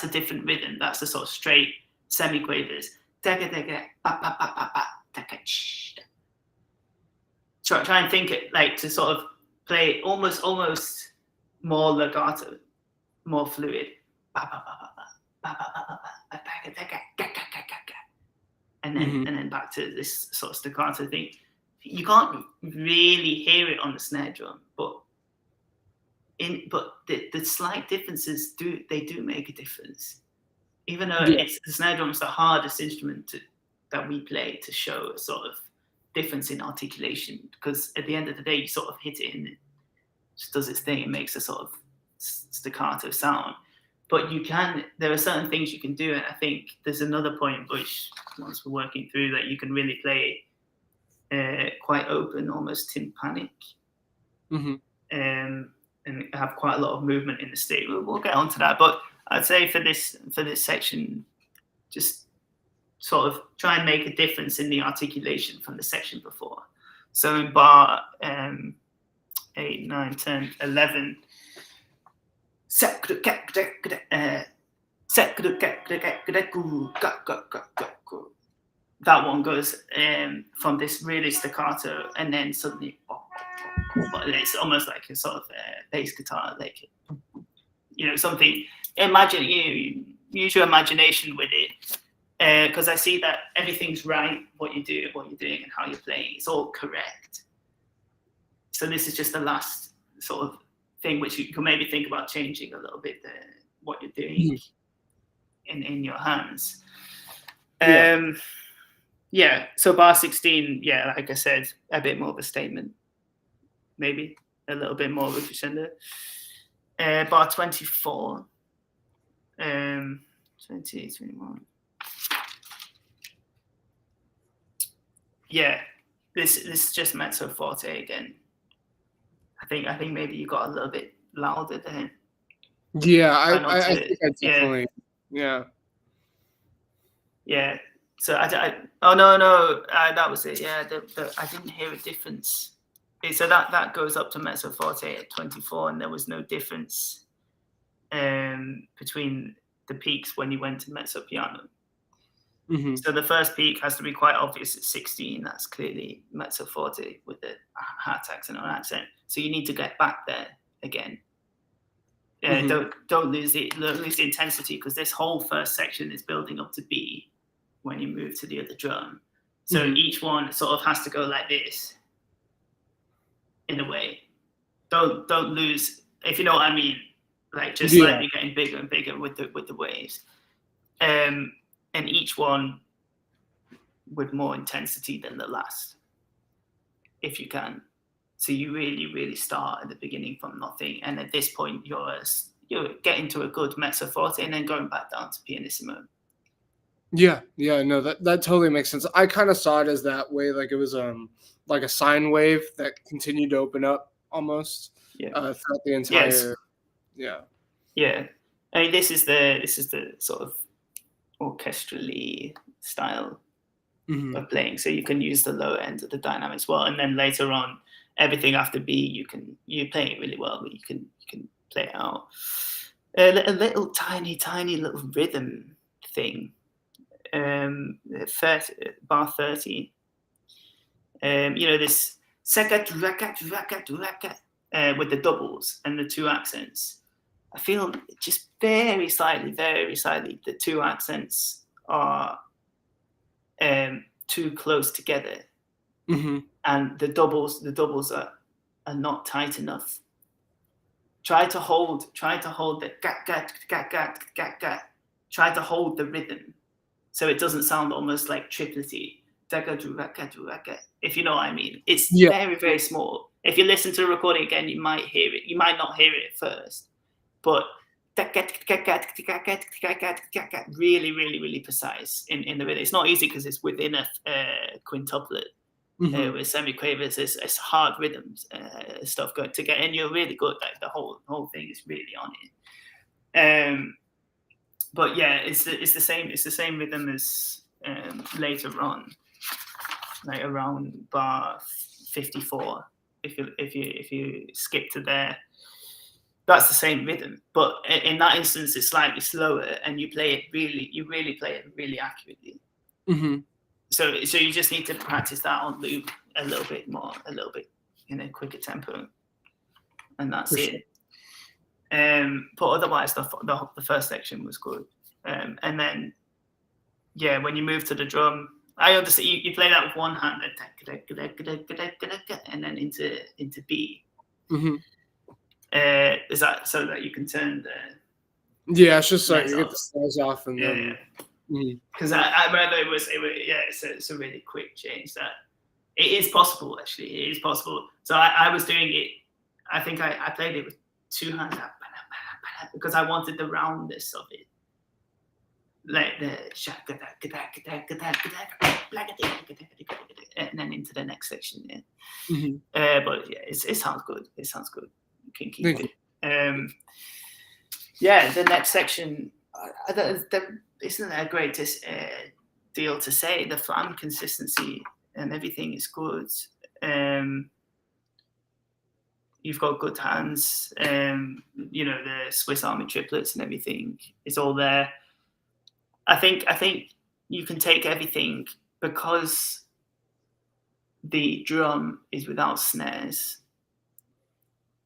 a different rhythm. That's the sort of straight semi-quavers. Try and think it like to sort of play almost more legato, more fluid. And then back to this sort of staccato thing. You can't really hear it on the snare drum, but the slight differences do make a difference. Even though the snare drum is the hardest instrument that we play to show a sort of difference in articulation, because at the end of the day, you sort of hit it and it just does its thing. It makes a sort of staccato sound. But there are certain things you can do, and I think there's another point which, once we're working through, that you can really play quite open, almost tympanic, and have quite a lot of movement in the stick. We'll get onto that, but I'd say for this section, just sort of try and make a difference in the articulation from the section before. So in bar 8, 9, 10, 11, that one goes from this really staccato, and then suddenly it's almost like a sort of bass guitar, like something. Imagine use your imagination with it, because I see that everything's right. What you're doing, and how you're playing, it's all correct. So this is just the last sort of thing which you can maybe think about changing a little bit. What you're doing in your hands. So bar 16, like I said, a bit more of a statement, maybe a little bit more of a crescendo. Bar 24, 20, 21. This is just mezzo forte again. I think maybe you got a little bit louder there. Yeah, I think I definitely. Yeah. So that was it. I didn't hear a difference. So that goes up to mezzo forte at 24, and there was no difference between the peaks when you went to mezzo piano. So the first peak has to be quite obvious at 16. That's clearly mezzo forte with the heart accent or accent. So you need to get back there again. Don't lose the intensity, because this whole first section is building up to B when you move to the other drum. So each one sort of has to go like this, in a way. Don't lose, if you know what I mean, like just slightly getting bigger and bigger with the waves. And each one with more intensity than the last, if you can. So you really, really start at the beginning from nothing, and at this point you're getting to a good mezzo forte, and then going back down to pianissimo. No, that totally makes sense. I kind of saw it as that way, like it was like a sine wave that continued to open up almost throughout the entire. I mean, this is the sort of orchestrally style of playing, so you can use the lower end of the dynamics well, and then later on everything after B you're playing it really well, but you can play it out. A little tiny little rhythm thing. 30, bar 30. This sekat rakat rakat rakat with the doubles and the two accents. I feel just very slightly, the two accents are too close together, and the doubles are not tight enough. Try to hold the gat gat gat gat gat gat. Try to hold the rhythm, so it doesn't sound almost like triplety. If you know what I mean, it's very, very small. If you listen to the recording again, you might hear it. You might not hear it at first, but really, really, really precise in the rhythm. It's not easy because it's within a quintuplet with semiquavers. It's hard rhythms stuff going to get, and you're really good. Like the whole thing is really on it. But yeah, it's the same rhythm as later on, like around bar 54. If you skip to there, that's the same rhythm. But in that instance, it's slightly slower, and you really play it really accurately. So you just need to practice that on loop a little bit more, a little bit in a quicker tempo, and that's it. But otherwise, the first section was good. And then, when you move to the drum, I understand you play that with one hand, and then into B. Is that so that you can turn the? Yeah, it's just like you get the snares off, and then. Because I remember it's a really quick change. That it is possible, actually. It is possible. So I was doing it. I think I played it with two hands because I wanted the roundness of it, like the and then into the next section. But yeah, it sounds good. It sounds good. You can keep it. The next section. Isn't that a great deal to say? The flam consistency and everything is good. You've got good hands. The Swiss Army triplets and everything is all there. I think you can take everything because the drum is without snares.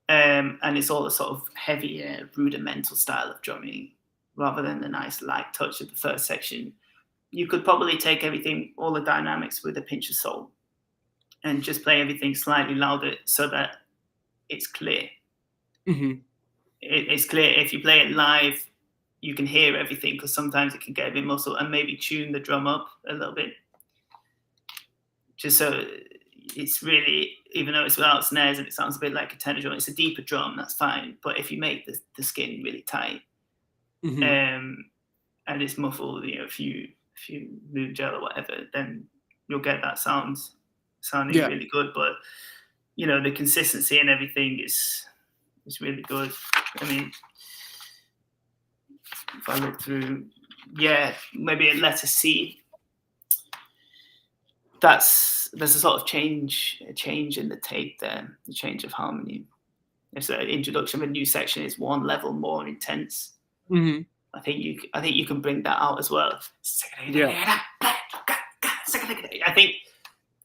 And it's all a sort of heavier, rudimental style of drumming rather than the nice light touch of the first section. You could probably take everything, all the dynamics with a pinch of salt and just play everything slightly louder so that it's clear. It's clear. If you play it live, you can hear everything because sometimes it can get a bit muffled, and maybe tune the drum up a little bit. Just so it's really, even though it's without snares and it sounds a bit like a tenor drum, it's a deeper drum, that's fine. But if you make the skin really tight, and it's muffled, if you move gel or whatever, then you'll get that sounding really good. But the consistency and everything is really good. I mean, if I look through, maybe a letter C. There's a sort of change in the tape there, the change of harmony. If the introduction of a new section is one level more intense, I think you can bring that out as well.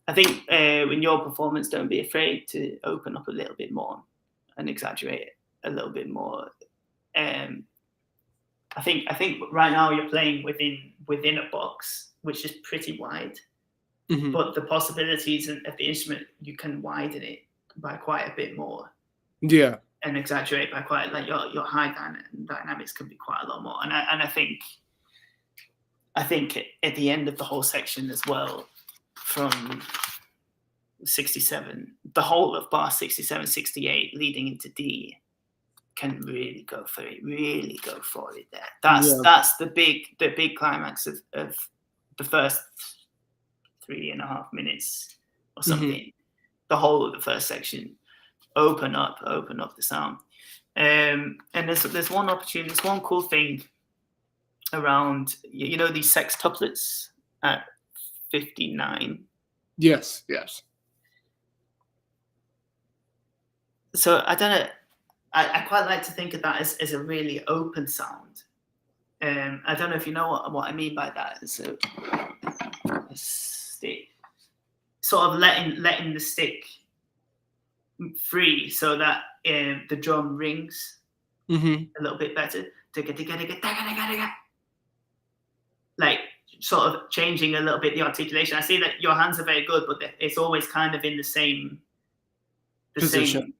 I think in your performance, don't be afraid to open up a little bit more and exaggerate it a little bit more. I think right now you're playing within a box which is pretty wide, but the possibilities of the instrument, you can widen it by quite a bit more. And exaggerate by quite, like your high dynamics can be quite a lot more. And I think at the end of the whole section as well, from 67, the whole of bar 67, 68 leading into D can really go for it there. That's the big climax of the first 3.5 minutes or something. The whole of the first section. Open up the sound. And there's one opportunity, there's one cool thing around, these sextuplets at 59. Yes. So I don't know. I quite like to think of that as a really open sound. I don't know if you know what I mean by that. So a stick, sort of letting the stick free so that the drum rings a little bit better. Like sort of changing a little bit the articulation. I see that your hands are very good, but it's always kind of in the same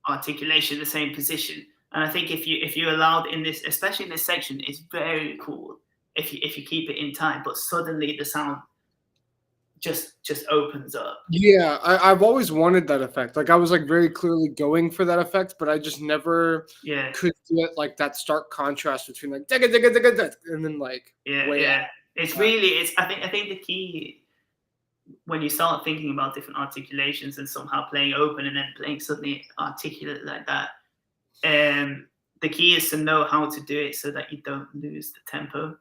articulation, the same position. And I think if you allowed in this, especially in this section, it's very cool if you keep it in time, but suddenly the sound just opens up. Yeah, I've always wanted that effect. Like I was like very clearly going for that effect, but I just never could get like that stark contrast between like and then like out. It's really I think the key when you start thinking about different articulations and somehow playing open and then playing suddenly articulate like that, the key is to know how to do it so that you don't lose the tempo.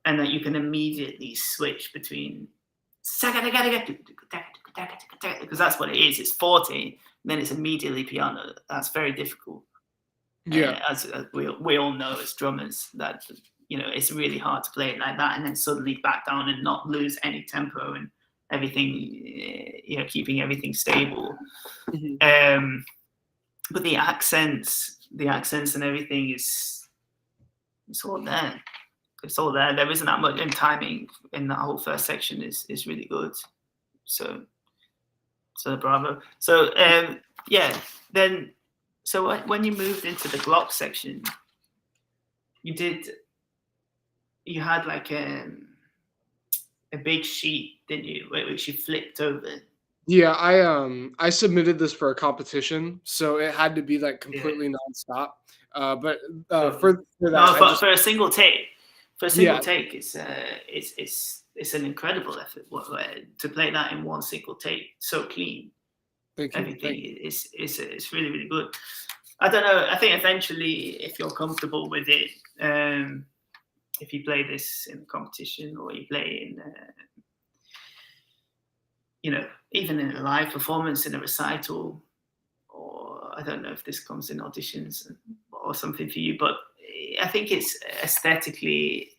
And that you can immediately switch between because that's what it is. It's forte, then it's immediately piano. That's very difficult. As we all know as drummers, that it's really hard to play it like that and then suddenly back down and not lose any tempo and everything. Keeping everything stable. But the accents and everything it's all there. It's all there. There isn't that much, and timing in that whole first section is really good. So bravo. So then when you moved into the Glock section, you had like a big sheet, didn't you, which you flipped over? Yeah, I submitted this for a competition, so it had to be like completely nonstop. But for that, for a single take. For a single take, it's an incredible effort to play that in one single take, so clean. Everything is really, really good. I don't know. I think eventually, if you're comfortable with it, if you play this in a competition or you play in, even in a live performance in a recital, or I don't know if this comes in auditions or something for you, but I think it's aesthetically,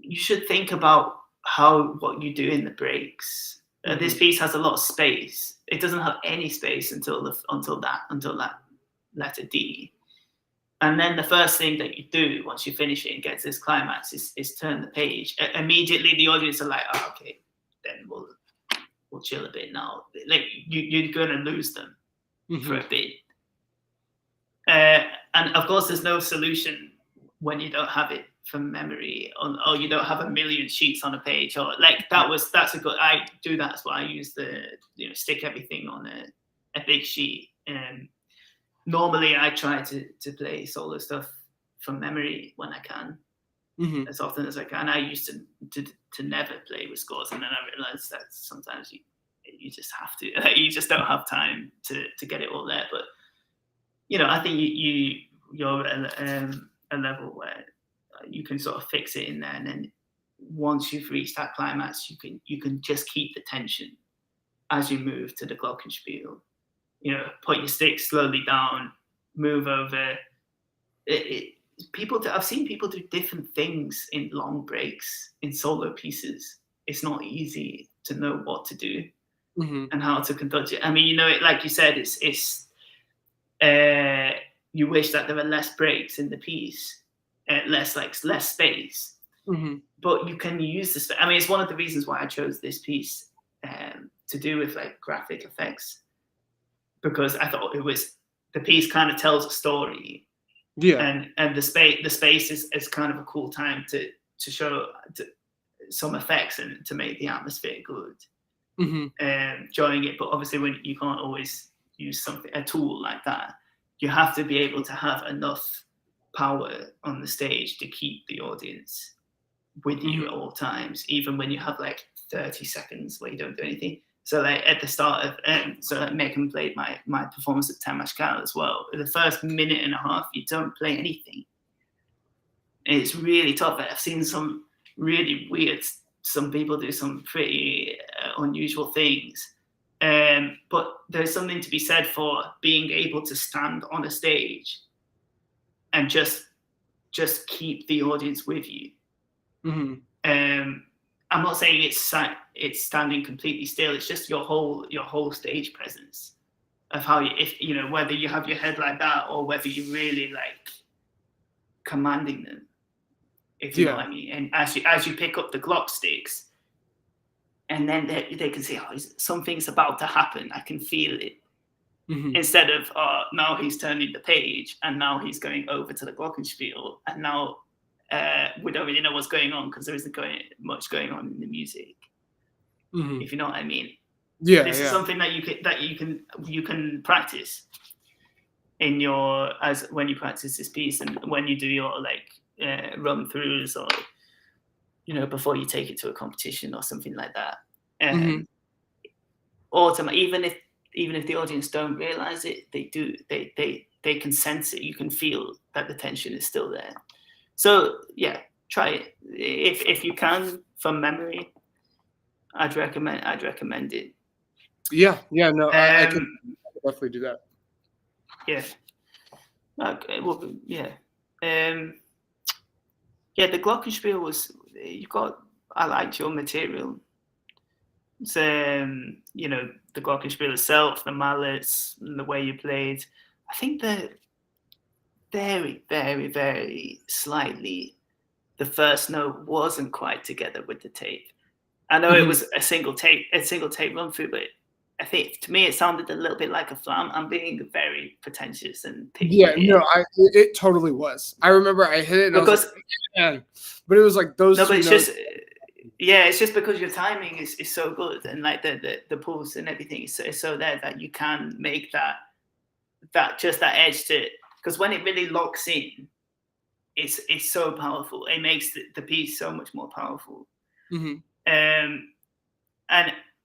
you should think about what you do in the breaks. This piece has a lot of space. It doesn't have any space until that letter D. And then the first thing that you do once you finish it and get to this climax is turn the page. Immediately the audience are like, oh, okay, then we'll chill a bit now. Like you're gonna lose them for a bit. And of course, there's no solution when you don't have it from memory, or you don't have a million sheets on a page, or like that's a good. I do that as well. I use stick everything on a big sheet. Normally, I try to play solo stuff from memory when I can, as often as I can. I used to never play with scores, and then I realized that sometimes you just have to. You just don't have time to get it all there, but. I think you're at a level where you can sort of fix it in there, and then once you've reached that climax, you can just keep the tension as you move to the glockenspiel. Put your stick slowly down, move over. I've seen people do different things in long breaks in solo pieces. It's not easy to know what to do and how to conduct it. I mean, like you said, it's. You wish that there were less breaks in the piece, less space. But you can use the space. I mean, it's one of the reasons why I chose this piece to do with like graphic effects, because I thought the piece kind of tells a story. Yeah. And the space is kind of a cool time to show some effects and to make the atmosphere good. During it, but obviously when you can't always use a tool like that, you have to be able to have enough power on the stage to keep the audience with you at all times, even when you have like 30 seconds where you don't do anything. So like at the start of Megan played my performance at Temashkal as well. The first minute and a half, you don't play anything. And it's really tough. I've seen some really weird. Some people do some pretty unusual things. But there's something to be said for being able to stand on a stage and just keep the audience with you. I'm not saying it's standing completely still. It's just your whole stage presence of how whether you have your head like that or whether you're really like commanding them, if you know what I mean. And as you pick up the Glock sticks, and then they can say, oh, something's about to happen. I can feel it. Instead of, now he's turning the page, and now he's going over to the glockenspiel, and now we don't really know what's going on because there isn't much going on in the music. If you know what I mean. This is something that you can practice in when you practice this piece, and when you do your like run throughs, or before you take it to a competition or something like that. Even if the audience don't realize it, they do. They can sense it. You can feel that the tension is still there. So yeah, try it if you can from memory. I'd recommend it. Yeah, no, I can definitely do that. Yeah. Okay. Well, yeah. Yeah, the glockenspiel was. I liked your material. It's the glockenspiel itself, the mallets, and the way you played. I think that very, very, very slightly, the first note wasn't quite together with the tape. I know it was a single tape run through, but I think to me it sounded a little bit like a flam. I'm being very pretentious and picky. Yeah, no, it totally was. I remember I hit it and I was like, man. But it was like those. No, but it's just. Yeah, it's just because your timing is so good, and like the pulse and everything is so there that you can make that edge to it. Because when it really locks in, it's so powerful. It makes the piece so much more powerful. And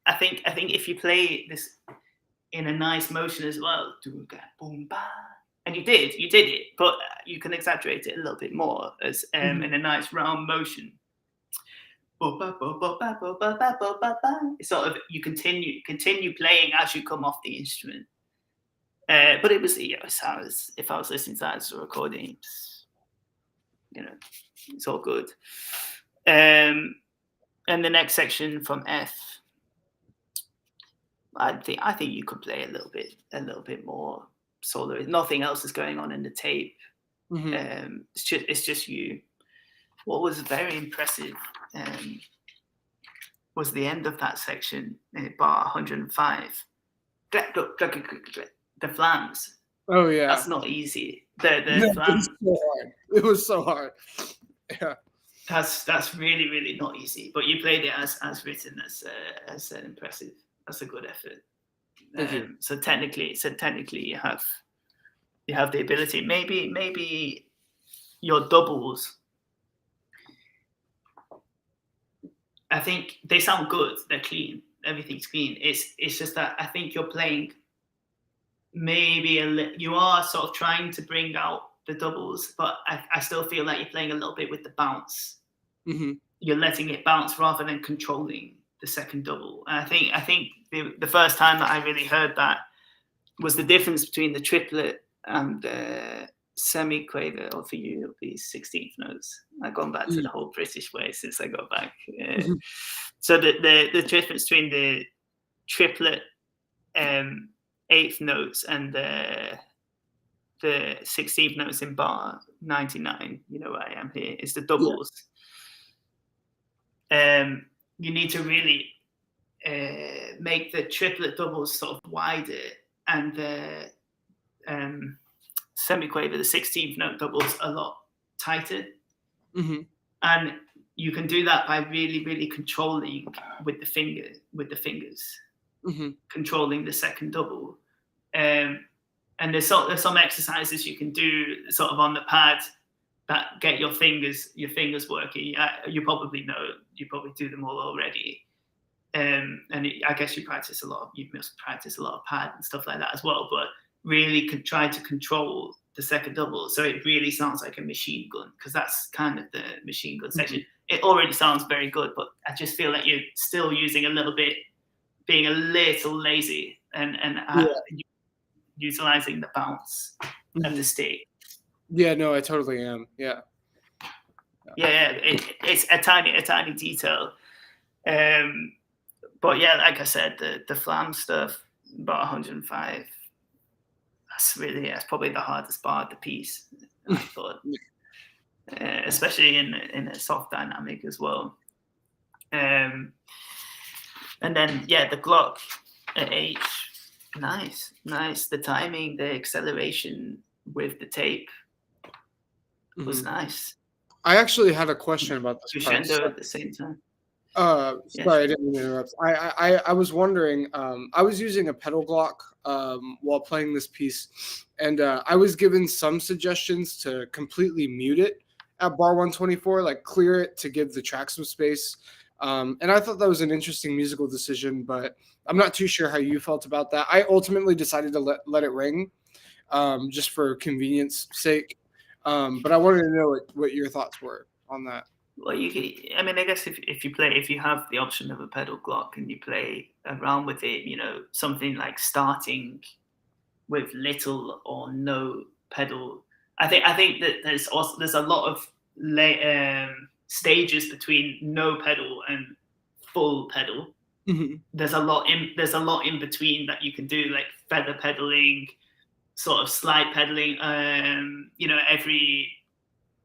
I think if you play this in a nice motion as well, and you did it, but you can exaggerate it a little bit more as in a nice round motion. It's sort of you continue playing as you come off the instrument. But it was if I was listening to that as a recording, it's all good. And the next section from F, I think you could play a little bit more solo. Nothing else is going on in the tape. It's just you. What was very impressive was the end of that section, bar 105. The flams. Oh yeah, that's not easy. The flams. It was so hard. Yeah, that's really, really not easy. But you played it as written. As impressive. That's a good effort. Thank you. So technically, you have the ability. Maybe your doubles. I think they sound good. They're clean. Everything's clean. It's just that I think you're playing. Maybe you are sort of trying to bring out the doubles, but I still feel like you're playing a little bit with the bounce. You're letting it bounce rather than controlling the second double. And I think the first time that I really heard that was the difference between the triplet and the semi-quaver, or for you it'll be 16th notes. I've gone back to the whole British way since I got back. So the difference between the triplet 8th notes and the 16th notes in bar 99, where I am here, is the doubles. You need to really make the triplet doubles sort of wider, and the semi-quaver, the 16th note doubles, a lot tighter. And you can do that by really, really controlling with the fingers, controlling the second double. And there's some exercises you can do sort of on the pad that get your fingers working. You probably do them all already. And I guess you practice a lot. You must practice a lot of pad and stuff like that as well. But really try to control the second double, so it really sounds like a machine gun, because that's kind of the machine gun section. It already sounds very good, but I just feel like you're still using a little bit being a little lazy and utilizing the bounce of the stick. Yeah, no, I totally am. Yeah. It's a tiny detail. But yeah, like I said, the flam stuff, about 105. That's probably the hardest bar of the piece, I thought, especially in a soft dynamic as well. And then the Glock at H, nice. The timing, the acceleration with the tape was nice. I actually had a question about this Crescendo at the same time. Sorry, I didn't mean to interrupt. I was wondering. I was using a pedal Glock while playing this piece, and I was given some suggestions to completely mute it at bar 124, like clear it to give the track some space. And I thought that was an interesting musical decision, but I'm not too sure how you felt about that. I ultimately decided to let it ring, just for convenience sake. But I wanted to know what your thoughts were on that. Well, I guess if you have the option of a pedal Glock and you play around with it, something like starting with little or no pedal. I think that there's a lot of stages between no pedal and full pedal. Mm-hmm. There's a lot in between that you can do, like feather pedaling, sort of slide pedaling. Every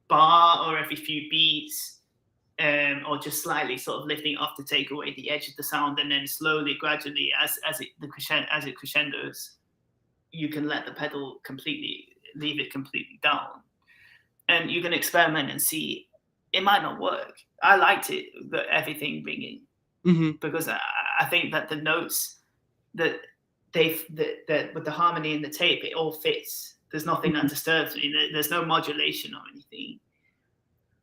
bar or every few beats. Or just slightly sort of lifting off to take away the edge of the sound, and then slowly, gradually, as it crescendos, you can let the pedal leave it completely down, and you can experiment and see. It might not work. I liked it, everything ringing, because I think that the notes that with the harmony in the tape, it all fits. There's nothing that disturbs me. There's no modulation or anything.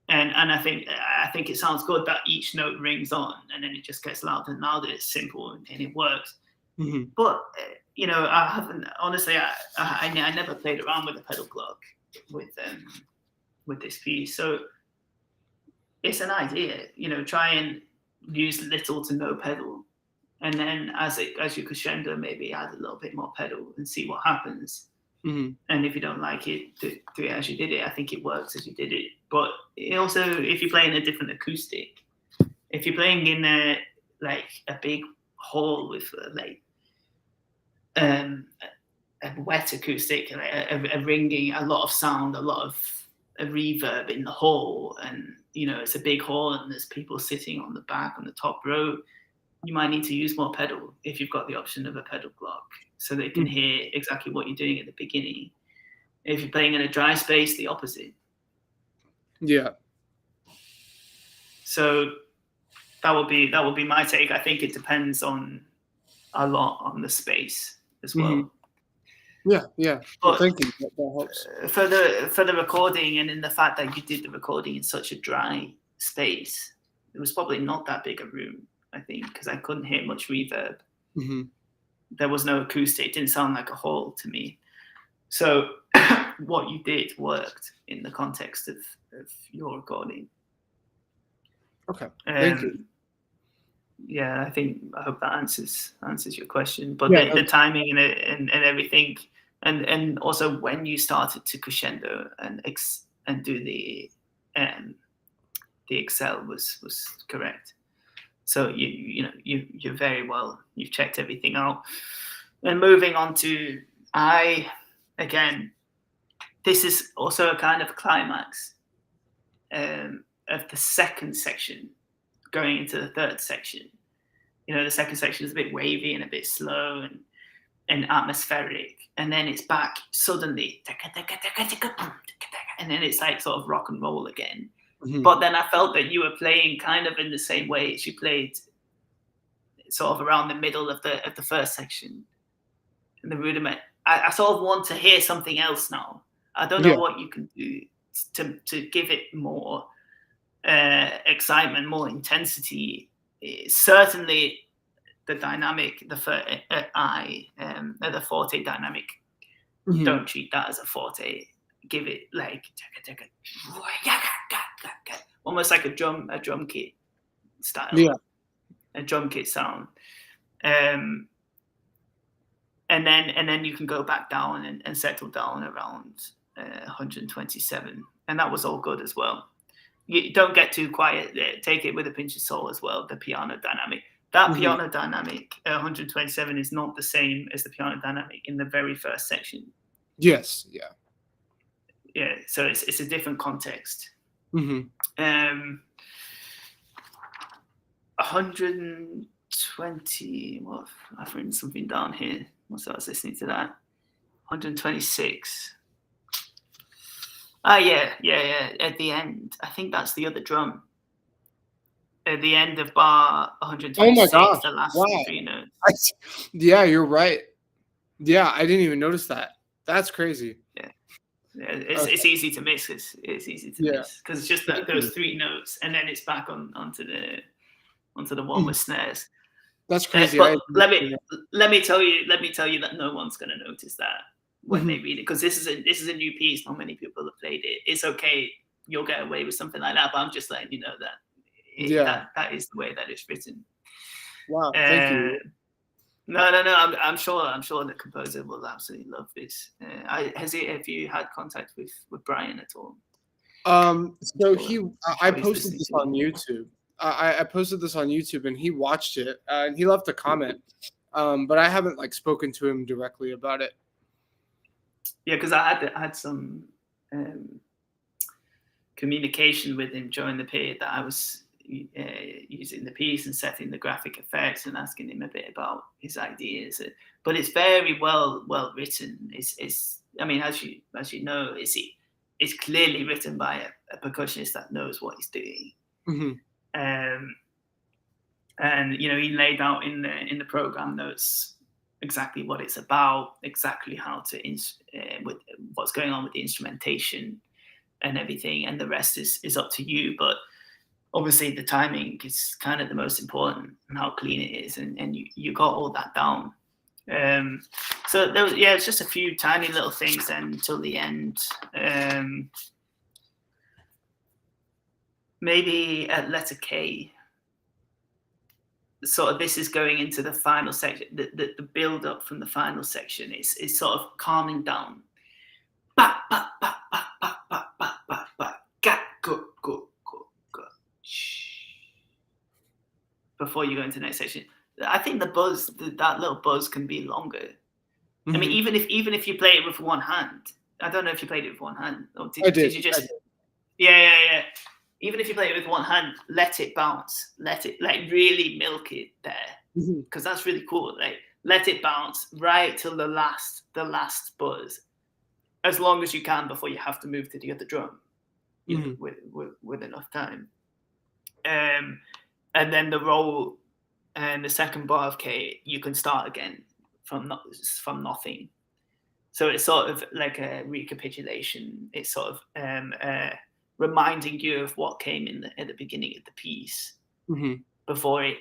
And I think it sounds good that each note rings on, and then it just gets louder and louder. It's simple and it works. Mm-hmm. But I haven't, honestly. I never played around with a pedal Glock with this piece, so it's an idea. Try and use little to no pedal, and then as you crescendo, maybe add a little bit more pedal and see what happens. Mm-hmm. And if you don't like it, do it as you did it. I think it works as you did it. But also, if you're playing a different acoustic, if you're playing in a big hall with a wet acoustic, a ringing, a lot of sound, a lot of a reverb in the hall, and it's a big hall and there's people sitting on the back on the top row, you might need to use more pedal if you've got the option of a pedal Glock, so they can hear exactly what you're doing at the beginning. If you're playing in a dry space, the opposite. Yeah. So that would be my take. I think it depends a lot on the space as well. Yeah. Well, thank you. That helps. For the recording, and in the fact that you did the recording in such a dry space, it was probably not that big a room, I think, because I couldn't hear much reverb. Mm-hmm. There was no acoustic. It didn't sound like a hall to me. So what you did worked in the context of your recording. Okay. Thank you. Yeah, I hope that answers your question. But the timing and everything, and also when you started to crescendo and do the excel was correct. So you're very well. You've checked everything out. And moving on to again, this is also a kind of climax of the second section going into the third section. The second section is a bit wavy and a bit slow and atmospheric, and then it's back suddenly, and then it's like sort of rock and roll again. Mm-hmm. But then I felt that you were playing kind of in the same way as you played sort of around the middle of the first section, and the rudiment. I sort of want to hear something else now. I don't know what you can do to give it more excitement, more intensity. Certainly, the dynamic, the forte dynamic. Mm-hmm. Don't treat that as a forte. Give it like almost like a drum kit style. Yeah, a drum kit sound. And then you can go back down and settle down around 127, and that was all good as well. You don't get too quiet there. Take it with a pinch of salt as well. The piano dynamic. That piano dynamic 127 is not the same as the piano dynamic in the very first section. Yes. Yeah. Yeah. So it's a different context. 120. What? I've written something down here. Once I was listening to that. 126. Yeah. At the end, I think that's the other drum. At the end of bar 126, oh my gosh. the last Wow. 3 notes. Yeah, you're right. Yeah, I didn't even notice that. That's crazy. Yeah, it's easy to miss. It's easy to miss because it's just those 3 notes, and then it's back onto the one with snares. That's crazy. But let me tell you that no one's going to notice that when they read it, because this is a new piece. Not many people have played it. It's okay. You'll get away with something like that, but I'm just letting you know that that is the way that it's written. Wow, thank you. No. I'm sure the composer will absolutely love this. Have you had contact with Brian at all? So I posted this on YouTube. I posted this on YouTube, and he watched it, and he left a comment. But I haven't spoken to him directly about it. Yeah, because I had some communication with him during the period that I was using the piece and setting the graphic effects and asking him a bit about his ideas. But it's very well written. It's I mean, as you know, it's clearly written by a percussionist that knows what he's doing. And he laid out in the program notes exactly what it's about, exactly how to with what's going on with the instrumentation and everything, and the rest is up to you. But obviously the timing is kind of the most important, and how clean it is, and you got all that down. So there was, it's just a few tiny little things then until the end. Maybe at letter K, sort of this is going into the final section. The build up from the final section is sort of calming down. Ba, ba, ba, ba, ba, ba, ba, ba, ba, ga, go, go, go, go. Before you go into the next section, I think the buzz, that little buzz, can be longer. I mean, even if you play it with one hand, I don't know if you played it with one hand, or did you just? Yeah. Even if you play it with one hand, let it bounce. Let it really milk it there, because that's really cool. Let it bounce right till the last buzz, as long as you can before you have to move to the other drum, with enough time. And then the roll and the second bar of K, you can start again from nothing. So it's sort of like a recapitulation. It's sort of reminding you of what came at the beginning of the piece, before it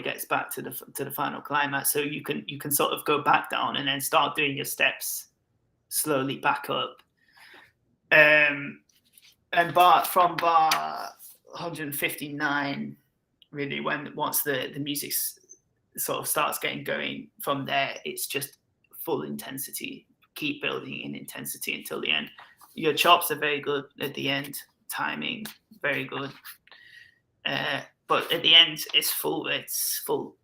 gets back to the final climax. So you can sort of go back down and then start doing your steps slowly back up. And from bar 159, really, once the music sort of starts getting going, from there it's just full intensity. Keep building in intensity until the end. Your chops are very good at the end. Timing, very good. But at the end, it's full. It's full.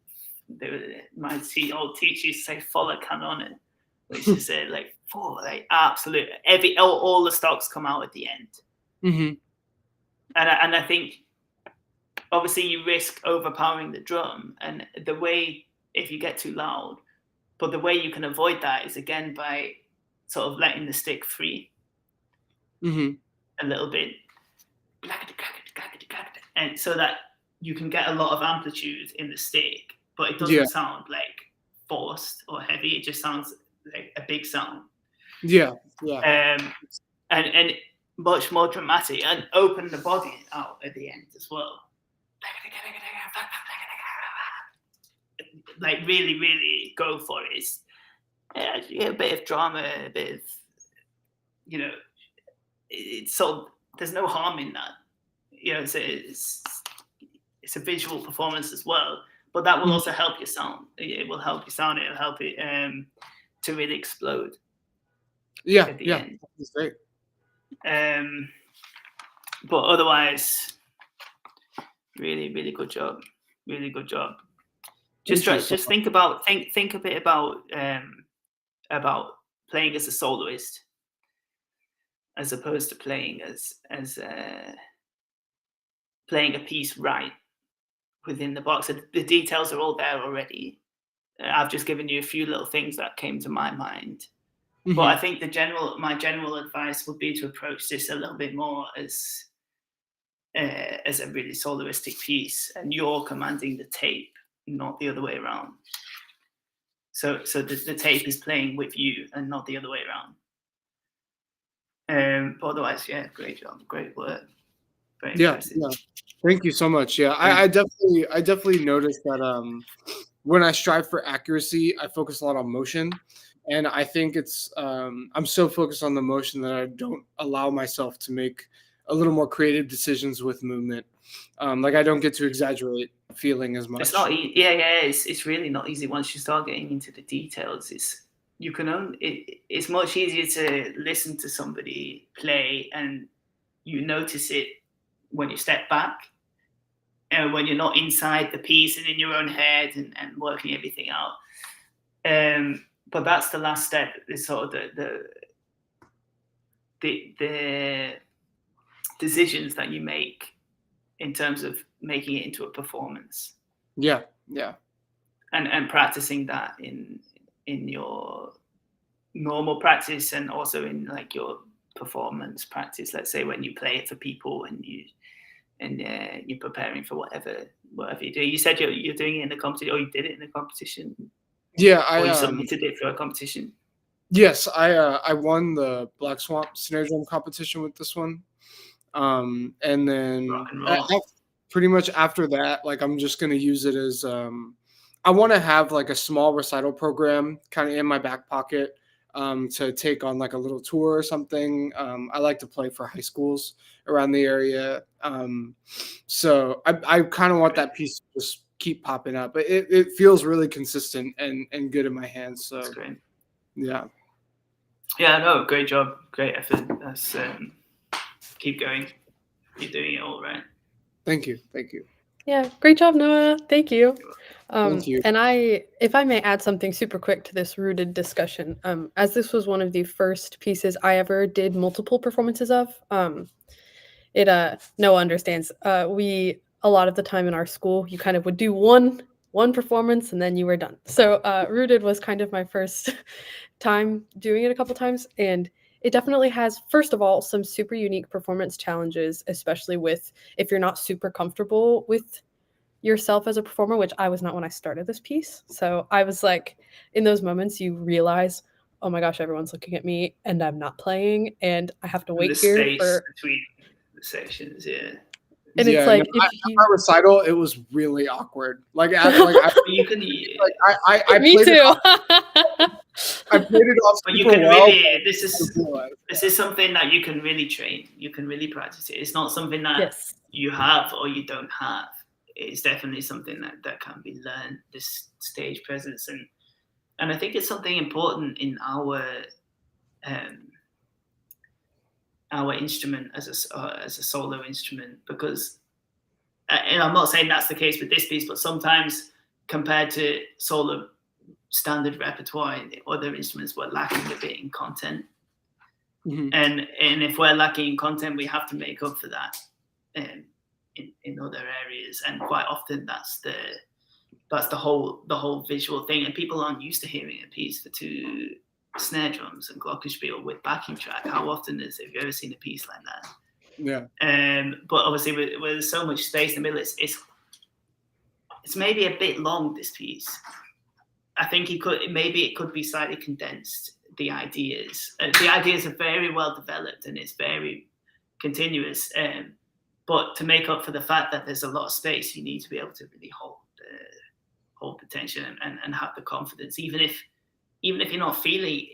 My old teachers say "folle Kanone," which is full, absolute. All the stocks come out at the end. And I think, obviously, you risk overpowering the drum, and the way, if you get too loud, but the way you can avoid that is again by sort of letting the stick free. A little bit, and so that you can get a lot of amplitude in the stick, but it doesn't sound forced or heavy. It just sounds like a big sound. And much more dramatic, and open the body out at the end as well. Really, really go for it. It's a bit of drama, a bit of, it's so there's no harm in that. It's a visual performance as well, but that will also help your sound. It will help your sound. It'll help it to really explode. Yeah, at the yeah, end. that's great. But otherwise, really, really good job. Really good job. Just think a bit about playing as a soloist as opposed to playing as playing a piece right within the box. The details are all there already. I've just given you a few little things that came to my mind. Mm-hmm. But I think my general advice would be to approach this a little bit more as a really soloistic piece, and you're commanding the tape, not the other way around. So the tape is playing with you and not the other way around. But otherwise, yeah, great job, great work. Very impressive. Yeah. Thank you so much. Yeah, I definitely noticed that when I strive for accuracy, I focus a lot on motion. And I think it's I'm so focused on the motion that I don't allow myself to make a little more creative decisions with movement. Like I don't get to exaggerate feeling as much. It's not it's really not easy once you start getting into the details. It's much easier to listen to somebody play and you notice it when you step back and when you're not inside the piece and in your own head and working everything out. But that's the last step. Is sort of the decisions that you make in terms of making it into a performance. Yeah. And practicing that in your normal practice and also in like your performance practice. Let's say when you play it for people and you're preparing for whatever you do. You said you're doing it in a competition, or you did it in a competition. Yeah, or you submitted it for a competition. Yes, I won the Black Swamp snare drum competition with this one. And then Rock and roll. pretty much after that, like I'm just gonna use it as I want to have like a small recital program kind of in my back pocket to take on like a little tour or something. I like to play for high schools around the area, so I kind of want that piece to just keep popping up. But it feels really consistent and good in my hands. So that's great. Yeah, no, great job, great effort. That's keep going. You're doing it all right. Thank you. Yeah, great job, Noah. Thank you. Thank you. And if I may add something super quick to this rooted discussion, as this was one of the first pieces I ever did multiple performances of, Noah understands. We a lot of the time in our school, you kind of would do one performance and then you were done. So rooted was kind of my first time doing it a couple times, and it definitely has, first of all, some super unique performance challenges, especially if you're not super comfortable with yourself as a performer, which I was not when I started this piece. So I was like, in those moments, you realize, oh my gosh, everyone's looking at me and I'm not playing and I have to wait here space between the sections, yeah. And it's like, my recital, it was really awkward. Like you can. I me played too. I played it off. But you can really. This is something that you can really train. You can really practice it. It's not something that you have or you don't have. It's definitely something that can be learned. This stage presence and I think it's something important in our instrument as a solo instrument, because and I'm not saying that's the case with this piece, but sometimes compared to solo standard repertoire, other instruments were lacking a bit in content. Mm-hmm. And if we're lacking in content, we have to make up for that in other areas, and quite often that's the whole visual thing, and people aren't used to hearing a piece for two snare drums and glockenspiel with backing track. How often have you ever seen a piece like that? Yeah. But obviously with so much space in the middle, it's maybe a bit long, this piece. I think it could be slightly condensed. The ideas are very well developed and it's very continuous. But to make up for the fact that there's a lot of space, you need to be able to really hold the tension and have the confidence, even if you're not feeling,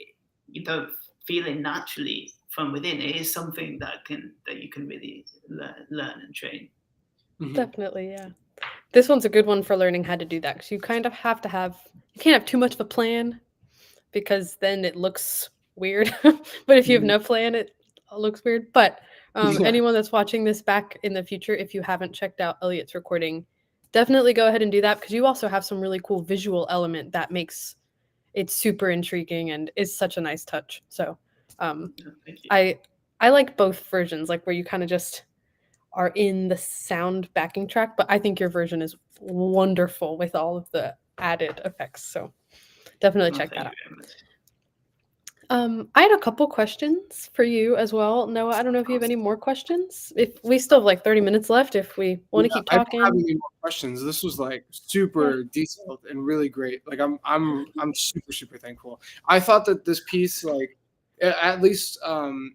you don't feel it naturally from within. It is something that you can really learn and train. Definitely, yeah. This one's a good one for learning how to do that, because you kind of have to have, you can't have too much of a plan, because then it looks weird. But if you have no plan, it looks weird. But Yeah. anyone that's watching this back in the future, if you haven't checked out Elliott's recording, definitely go ahead and do that, because you also have some really cool visual element that makes it super intriguing and is such a nice touch. So Thank you. I like both versions, like where you kind of just are in the sound backing track, but I think your version is wonderful with all of the added effects. So definitely check that out. Very much. I had a couple questions for you as well. Noah, I don't know if you have any more questions. If we still have like 30 minutes left, if we want to keep I don't talking. have any more questions. This was like super detailed and really great. Like I'm super thankful. I thought that this piece, like at least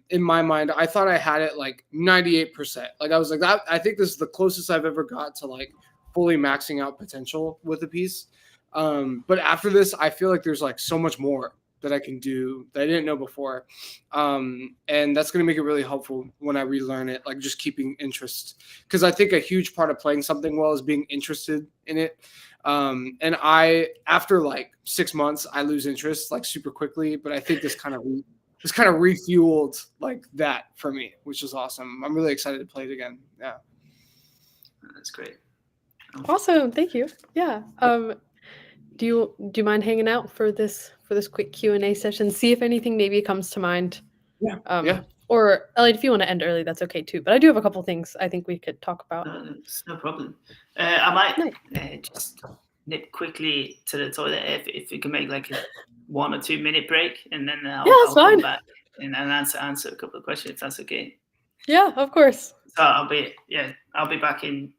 in my mind, I thought I had it like 98%. Like I was like that. I think this is the closest I've ever got to like fully maxing out potential with a piece. But after this, I feel like there's like so much more that I can do that I didn't know before. And that's going to make it really helpful when I relearn it, like just keeping interest. Because I think a huge part of playing something well is being interested in it. And after like 6 months, I lose interest like super quickly. But I think this kind of refueled like that for me, which is awesome. I'm really excited to play it again. Yeah. That's great. Awesome, thank you. Yeah. Do you mind hanging out for this quick Q&A session? See if anything maybe comes to mind. Yeah. Or Elliot, if you want to end early, that's okay too. But I do have a couple things I think we could talk about. No, it's no problem. I might just nip quickly to the toilet if we can make like a 1 or 2 minute break, and then I'll come back and answer a couple of questions if that's okay. Yeah, of course. So I'll be back in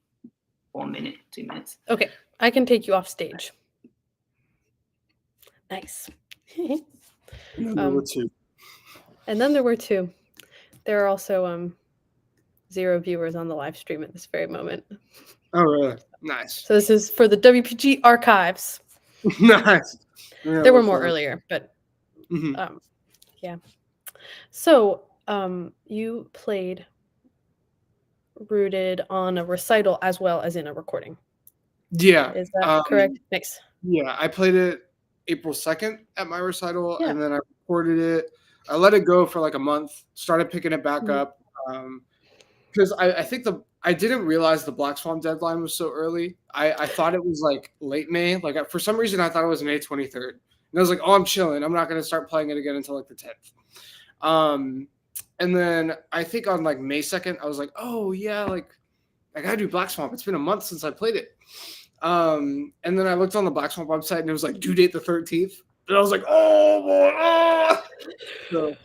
1 minute, 2 minutes. Okay, I can take you off stage. Nice. And then there were 2. And then there were 2. There are also 0 viewers on the live stream at this very moment. Oh, really? Nice. So this is for the WPG archives. Nice. Yeah, there were more earlier, but yeah. So you played Rooted on a recital as well as in a recording. Yeah. Is that correct? Thanks. Yeah, I played it April 2nd at my recital, Yeah. and then I recorded it. I let it go for like a month, started picking it back up. Because I think I didn't realize the Black Swan deadline was so early. I thought it was like late May. Like for some reason I thought it was May 23rd. And I was like, oh, I'm chilling. I'm not going to start playing it again until like the 10th. And then I think on like May 2nd, I was like, oh yeah, like I gotta do Black Swamp. It's been a month since I played it. And then I looked on the Black Swamp website and it was like due date the 13th. And I was like, oh boy. Oh! So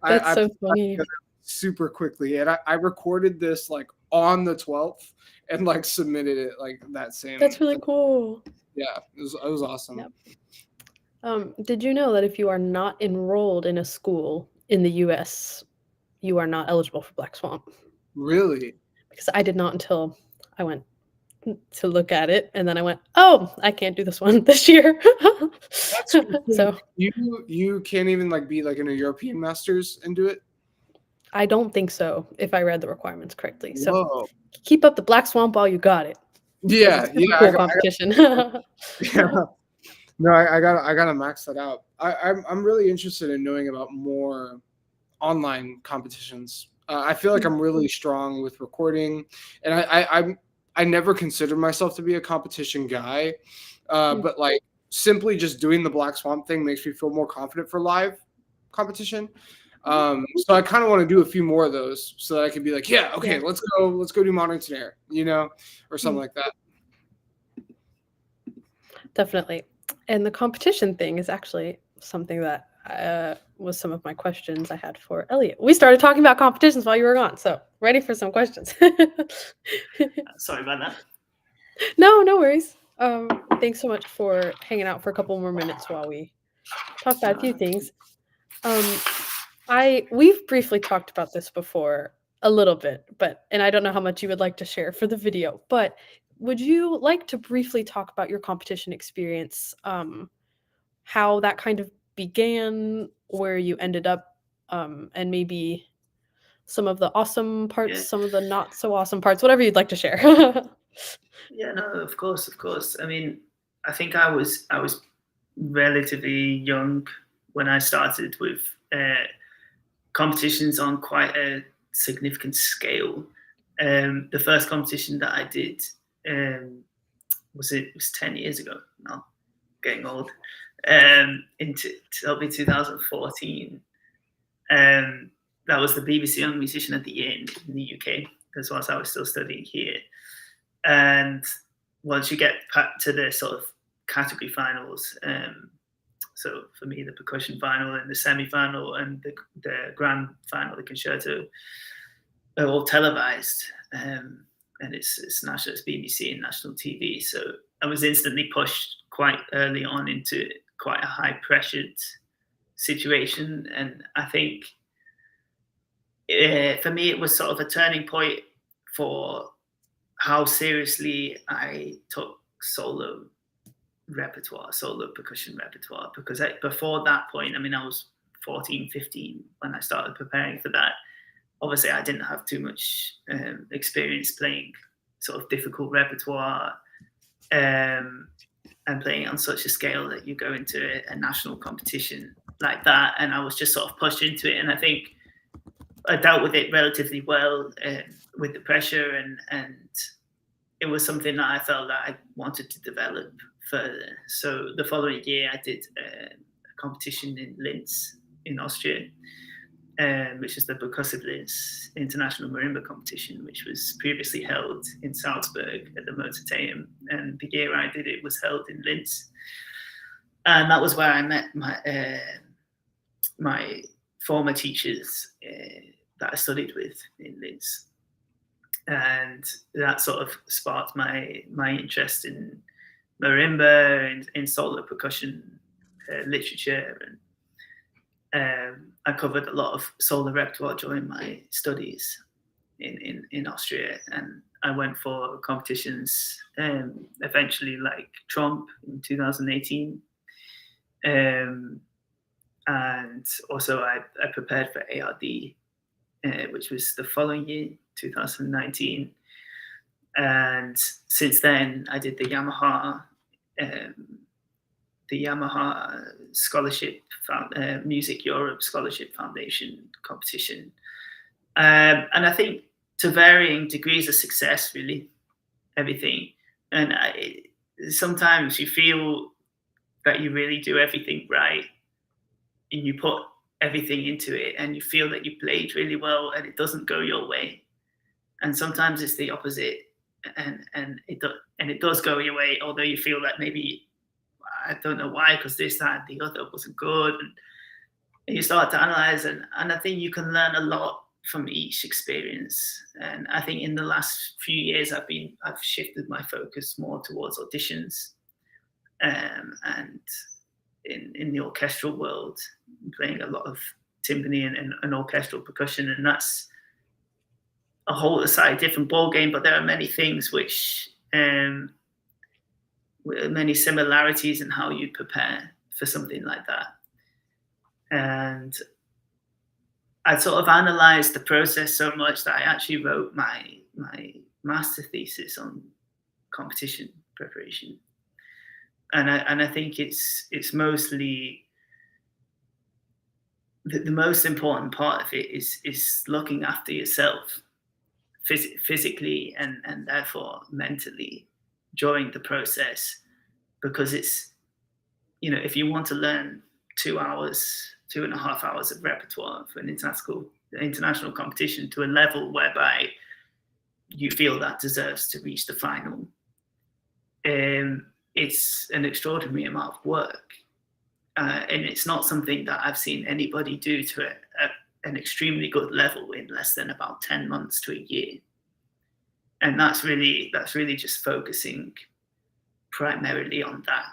That's so funny. Super quickly. And I recorded this like on the 12th and like submitted it like that same. That's really cool. Yeah, it was awesome. Yep. Did you know that if you are not enrolled in a school in the US, you are not eligible for Black Swamp? Really? Because I did not until I went to look at it, and then I went, oh, I can't do this one this year. So you can't even like be like in a European Masters and do it? I don't think so, if I read the requirements correctly. So keep up the Black Swamp while you got it. Yeah, cool competition. Yeah. No, I gotta max that out. I'm really interested in knowing about more online competitions. I feel like I'm really strong with recording, and I never considered myself to be a competition guy, but like simply just doing the Black Swamp thing makes me feel more confident for live competition. So I kind of want to do a few more of those so that I can be like, yeah, okay, let's go do Modern Snare, or something like that. Definitely. And the competition thing is actually something that was some of my questions I had for Elliott. We started talking about competitions while you were gone, so ready for some questions. Sorry about that. No worries. Thanks so much for hanging out for a couple more minutes while we talk about a few things. We've briefly talked about this before a little bit, and I don't know how much you would like to share for the video, but would you like to briefly talk about your competition experience, how that kind of began, where you ended up, and maybe some of the awesome parts, some of the not so awesome parts, whatever you'd like to share. Yeah, no, of course, of course. I mean, I think I was relatively young when I started with competitions on quite a significant scale. The first competition that I did was 10 years ago. Now, getting old. It'll be 2014. That was the BBC Young Musician of the Year in the UK, as well as I was still studying here. And once you get to the sort of category finals, so for me, the percussion final and the semi-final and the grand final, the concerto, are all televised. And it's national, it's BBC and national TV. So I was instantly pushed quite early on into quite a high-pressured situation. And I think for me, it was sort of a turning point for how seriously I took solo percussion repertoire, because before that point, I mean, I was 14, 15 when I started preparing for that. Obviously, I didn't have too much experience playing sort of difficult repertoire and playing on such a scale that you go into a national competition like that. And I was just sort of pushed into it. And I think I dealt with it relatively well with the pressure, and it was something that I felt that I wanted to develop further. So the following year, I did a competition in Linz in Austria, which is the Percussive Linz International Marimba Competition, which was previously held in Salzburg at the Mozarteum. And the year I did it was held in Linz. And that was where I met my former teachers that I studied with in Linz. And that sort of sparked my interest in marimba and in solo percussion literature. And I covered a lot of solo repertoire during my studies in Austria. And I went for competitions, eventually like Trump in 2018. And also I prepared for ARD, which was the following year, 2019. And since then, I did the Yamaha Scholarship, Music Europe Scholarship Foundation competition. And I think to varying degrees of success, really, everything. And sometimes you feel that you really do everything right, and you put everything into it, and you feel that you played really well, and it doesn't go your way. And sometimes it's the opposite, and it does go your way, although you feel that maybe, I don't know why, because this, that, and the other wasn't good. And you start to analyze, and I think you can learn a lot from each experience. And I think in the last few years, I've shifted my focus more towards auditions, and in the orchestral world, playing a lot of timpani and orchestral percussion, and that's a whole slightly different ball game. But there are many things which, many similarities in how you prepare for something like that. And I sort of analysed the process so much that I actually wrote my master thesis on competition preparation. And I think it's mostly the most important part of it is looking after yourself physically and therefore mentally during the process, because it's, if you want to learn 2.5 hours of repertoire for an international competition to a level whereby you feel that deserves to reach the final, it's an extraordinary amount of work. And it's not something that I've seen anybody do to an extremely good level in less than about 10 months to a year. And that's really just focusing primarily on that.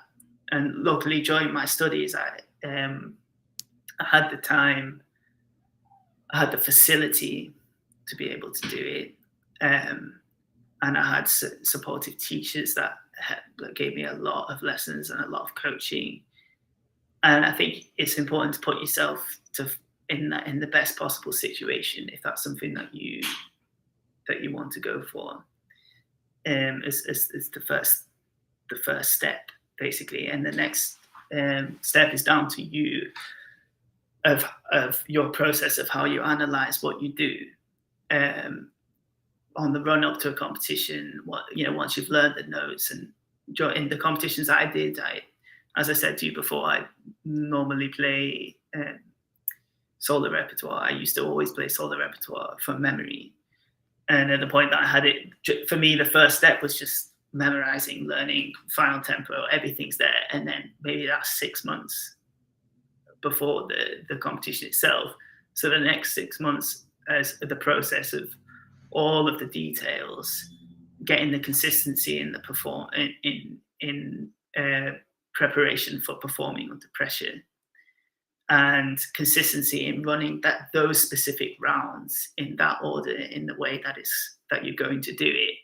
And luckily, during my studies, I had the time, I had the facility to be able to do it. And I had supportive teachers that gave me a lot of lessons and a lot of coaching. And I think it's important to put yourself in the best possible situation if that's something that you want to go for. is the first step, basically, and the next step is down to you of your process of how you analyze what you do on the run up to a competition. Once you've learned the notes, and in the competitions that I did, as I said to you before, I normally play solo repertoire. I used to always play solo repertoire from memory. And at the point that I had it, for me, the first step was just memorizing, learning final tempo, everything's there. And then maybe that's 6 months before the competition itself. So the next 6 months as the process of all of the details, getting the consistency in the preparation for performing under pressure, and consistency in running those specific rounds in that order, in the way that you're going to do it,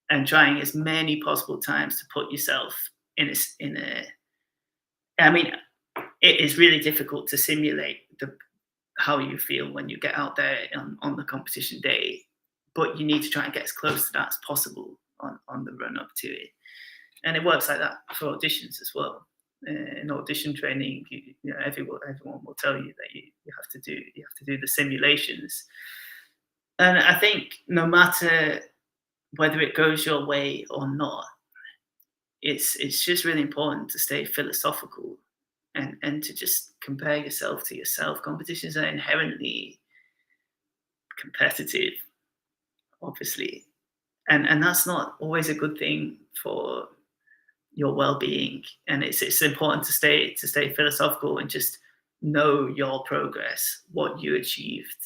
and trying as many possible times to put yourself in a. I mean, it is really difficult to simulate how you feel when you get out there on the competition day, but you need to try and get as close to that as possible on the run up to it. And it works like that for auditions as well. In audition training, everyone will tell you that you have to do the simulations. And I think no matter whether it goes your way or not, it's just really important to stay philosophical and to just compare yourself to yourself. Competitions are inherently competitive, obviously, and that's not always a good thing for your well-being. And it's important to stay philosophical and just know your progress, what you achieved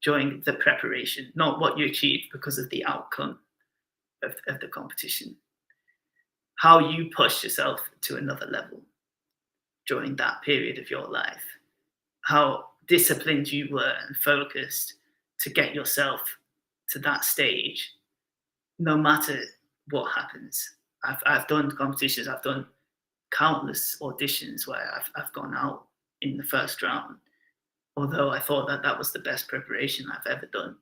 during the preparation, not what you achieved because of the outcome of the competition. How you pushed yourself to another level during that period of your life, how disciplined you were and focused to get yourself to that stage, no matter what happens. I've done competitions, I've done countless auditions where I've gone out in the first round, although I thought that was the best preparation I've ever done.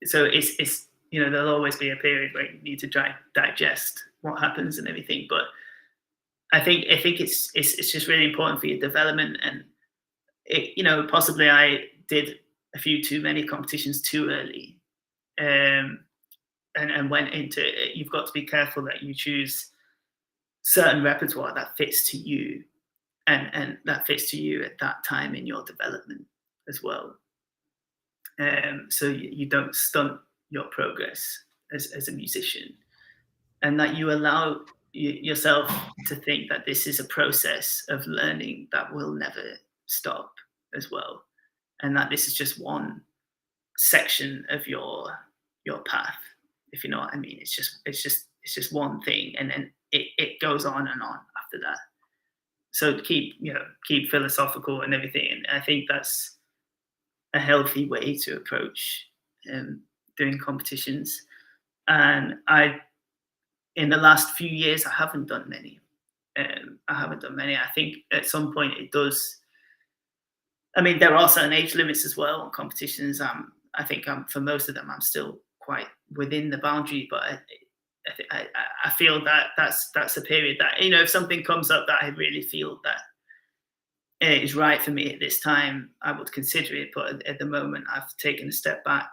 So it's there'll always be a period where you need to digest what happens and everything, but I think it's just really important for your development. And possibly I did a few too many competitions too early, and went into it. You've got to be careful that you choose certain repertoire that fits to you, and that fits to you at that time in your development as well. So you don't stunt your progress as a musician, and that you allow yourself to think that this is a process of learning that will never stop as well, and that this is just one section of your path, if you know what I mean. It's just one thing, and then it goes on and on after that. So keep philosophical and everything, and I think that's a healthy way to approach doing competitions. And in the last few years, I haven't done many. I think at some point it does. I mean, there are certain age limits as well on competitions. I think for most of them, I'm still quite within the boundary, but I feel that that's a period that, if something comes up that I really feel that it is right for me at this time, I would consider it. But at the moment, I've taken a step back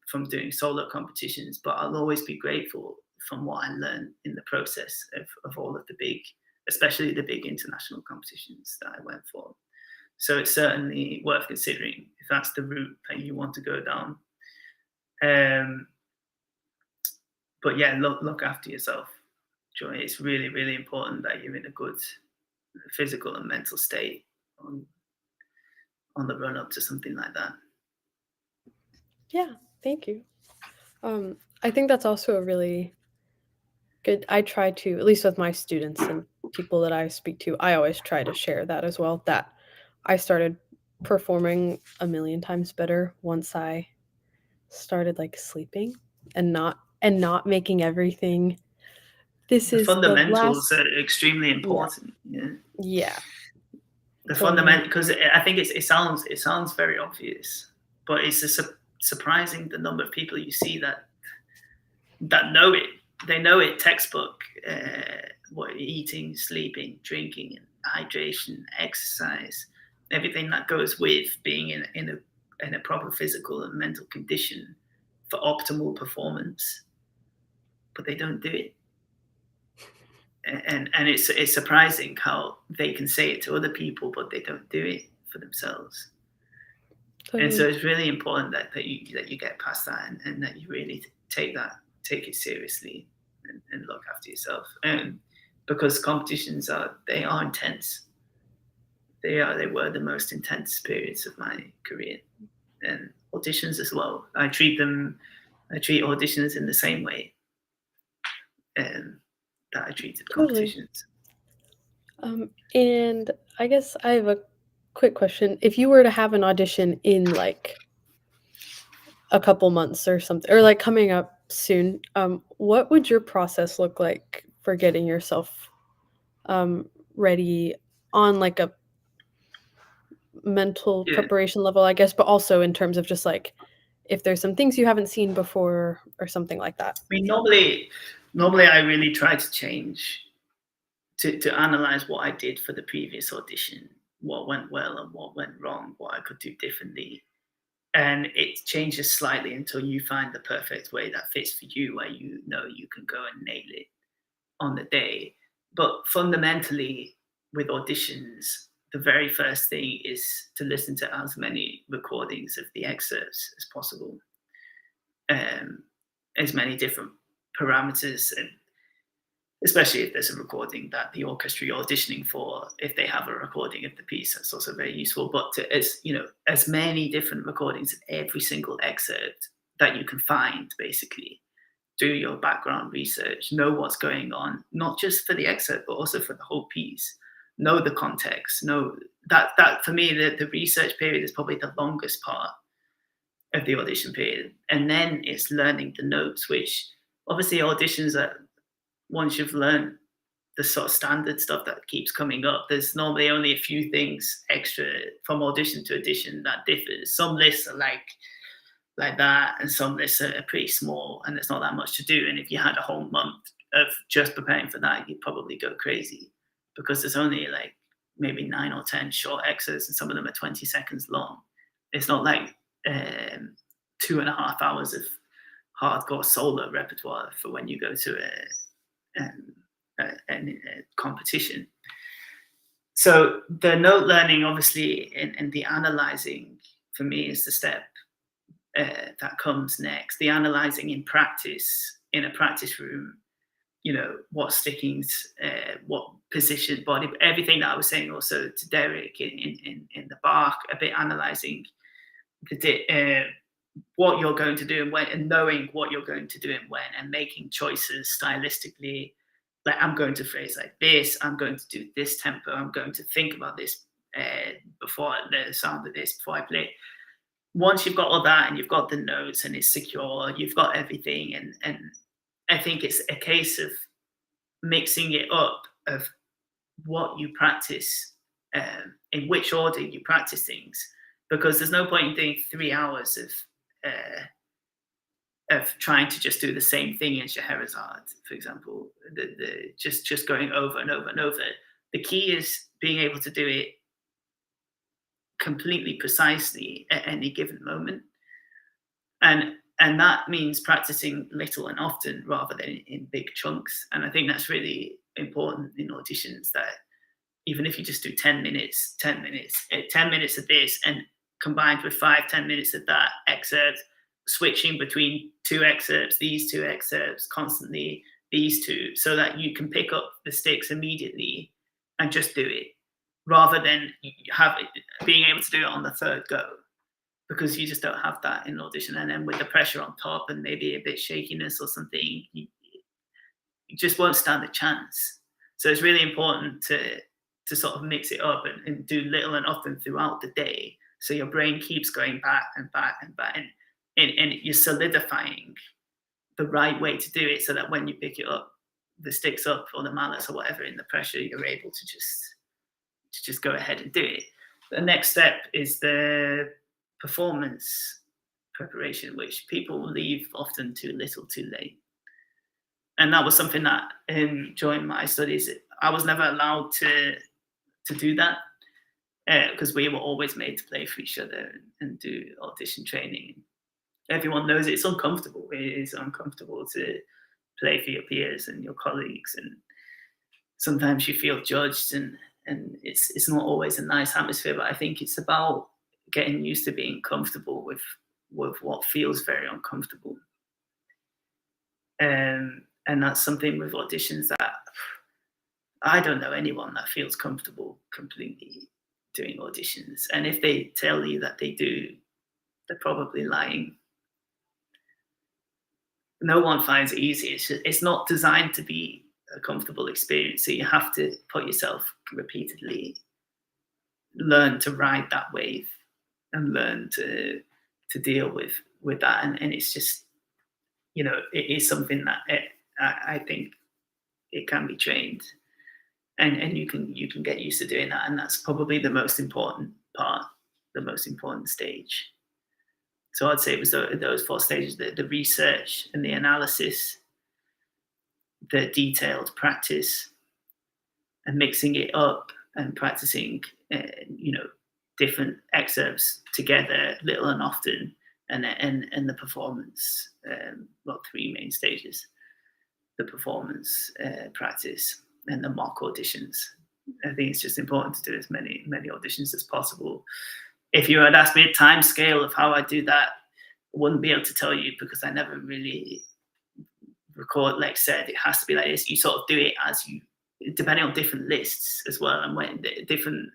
from doing solo competitions, but I'll always be grateful from what I learned in the process of all of the big, especially the big international competitions that I went for. So it's certainly worth considering if that's the route that you want to go down. But yeah, look after yourself, Joy. It's really, really important that you're in a good physical and mental state on the run up to something like that. Yeah, thank you. I think that's also a really good. I try to, at least with my students and people that I speak to, I always try to share that as well, that I started performing a million times better once I started sleeping and not making everything. The fundamentals are extremely important. Yeah. The fundamental, because I think it sounds very obvious, but it's surprising the number of people you see that that know it. They know it textbook. What eating, sleeping, drinking, and hydration, exercise, everything that goes with being in a proper physical and mental condition for optimal performance, but they don't do it. And it's surprising how they can say it to other people, but they don't do it for themselves. And so it's really important that you get past that and that you really take it seriously and look after yourself. Because competitions are intense. They were the most intense periods of my career, and auditions as well. I treat auditions in the same way that I treated competitions. And I guess I have a quick question. If you were to have an audition in like a couple months or something, or like coming up soon, what would your process look like for getting yourself ready on like a mental preparation level, I guess, but also in terms of just like if there's some things you haven't seen before or something like that? I mean, normally I really try to change to analyze what I did for the previous audition, what went well and what went wrong, what I could do differently. And it changes slightly until you find the perfect way that fits for you, where you know you can go and nail it on the day. But fundamentally, with auditions, the very first thing is to listen to as many recordings of the excerpts as possible, as many different parameters, and especially if there's a recording that the orchestra you're auditioning for, if they have a recording of the piece, that's also very useful. But as many different recordings of every single excerpt that you can find, basically. Do your background research, know what's going on, not just for the excerpt, but also for the whole piece. Know the context. Know that for me, the research period is probably the longest part of the audition period. And then it's learning the notes, which obviously auditions are, once you've learned the sort of standard stuff that keeps coming up, there's normally only a few things extra from audition to audition that differs. Some lists are like that, and some lists are pretty small, and there's not that much to do. And if you had a whole month of just preparing for that, you'd probably go crazy, because there's only like maybe 9 or 10 short excerpts, and some of them are 20 seconds long. It's not like 2.5 hours of hardcore solo repertoire for when you go to a competition. So the note learning, obviously, and the analyzing for me is the step that comes next. The analyzing in practice, in a practice room, what stickings, what position, body, everything that I was saying also to Derek in the bark, a bit analyzing what you're going to do and when, and knowing what you're going to do and when, and making choices stylistically. Like, I'm going to phrase like this, I'm going to do this tempo, I'm going to think about this before the sound of this before I play. Once you've got all that and you've got the notes and it's secure, you've got everything, and I think it's a case of mixing it up of what you practice, in which order you practice things, because there's no point in doing 3 hours of trying to just do the same thing as Scheherazade, for example, just going over and over and over. The key is being able to do it completely precisely at any given moment, and that means practicing little and often rather than in big chunks. And I think that's really important in auditions, that even if you just do 10 minutes of this, and combined with 5-10 minutes of that excerpt, switching between these two excerpts constantly, these two, so that you can pick up the sticks immediately and just do it, rather than being able to do it on the third go, because you just don't have that in an audition. And then with the pressure on top and maybe a bit shakiness or something, you just won't stand a chance. So it's really important to sort of mix it up and do little and often throughout the day, so your brain keeps going back and back and back, and you're solidifying the right way to do it, so that when you pick it up, the sticks up or the mallets or whatever in the pressure, you're able to just go ahead and do it. The next step is the performance preparation, which people leave often too little too late. And that was something that during my studies, I was never allowed to do that, because we were always made to play for each other and do audition training. Everyone knows it's uncomfortable. It is uncomfortable to play for your peers and your colleagues, and sometimes you feel judged, and it's not always a nice atmosphere. But I think it's about getting used to being comfortable with what feels very uncomfortable. And that's something with auditions that I don't know anyone that feels comfortable completely doing auditions. And if they tell you that they do, they're probably lying. No one finds it easy. It's not designed to be a comfortable experience. So you have to put yourself repeatedly, learn to ride that wave and learn to deal with that. And it's just, it is something that I think it can be trained, and you can get used to doing that. And that's probably the most important part, the most important stage. So I'd say it was those 4 stages: the research and the analysis, the detailed practice, and mixing it up and practicing, different excerpts together, little and often, and the performance. 3 main stages: the performance, practice, and the mock auditions. I think it's just important to do as many auditions as possible. If you had asked me a time scale of how I do that, I wouldn't be able to tell you, because I never really record, like I said, it has to be like this. You sort of do it as you, depending on different lists as well. And when the different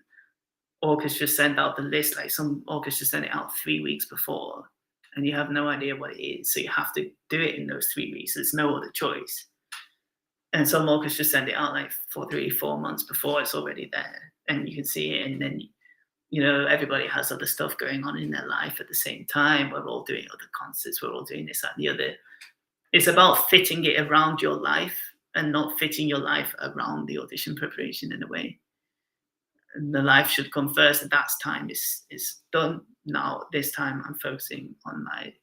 orchestras send out the list, like some orchestras send it out 3 weeks before, and you have no idea what it is. So you have to do it in those 3 weeks. There's no other choice. And some orchestras send it out like 3-4 months before it's already there, and you can see it. And then, everybody has other stuff going on in their life at the same time. We're all doing other concerts. We're all doing this, that, and the other. It's about fitting it around your life and not fitting your life around the audition preparation in a way. And the life should come first, and that time is done. Now, this time I'm focusing on my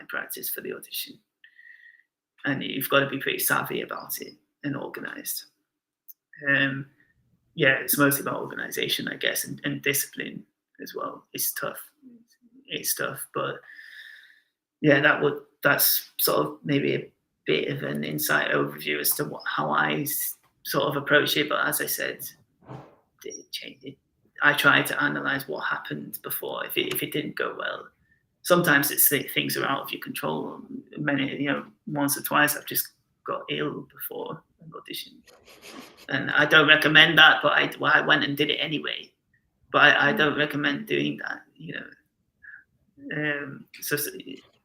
practice for the audition. And you've got to be pretty savvy about it and organized. It's mostly about organization, I guess, and discipline as well. It's tough, but that's sort of maybe a bit of an insight overview as to how I sort of approach it. But as I said, I try to analyze what happened before if it didn't go well. Sometimes it's things are out of your control. Many, once or twice I've just got ill before an audition, and I don't recommend that. But I went and did it anyway. But I don't recommend doing that. So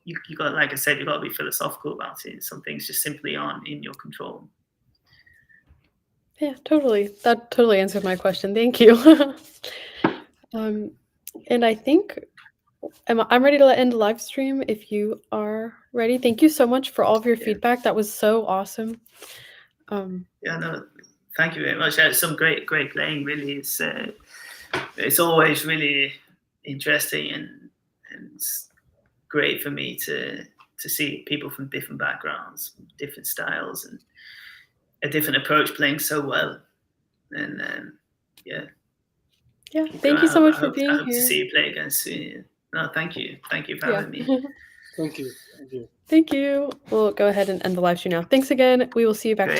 you got, like I said, you got to be philosophical about it. Some things just simply aren't in your control. Yeah, totally. That totally answered my question. Thank you. And I think I'm ready to end the live stream if you are ready. Thank you so much for all of your feedback. That was so awesome. Thank you very much. Some great playing. Really, it's always really interesting and it's great for me to see people from different backgrounds, different styles, and a different approach playing so well. And thank you so much for being I hope here. to see you play again soon. No, thank you for having me. Thank you. Thank you. We'll go ahead and end the live stream now. Thanks again. We will see you back. Great.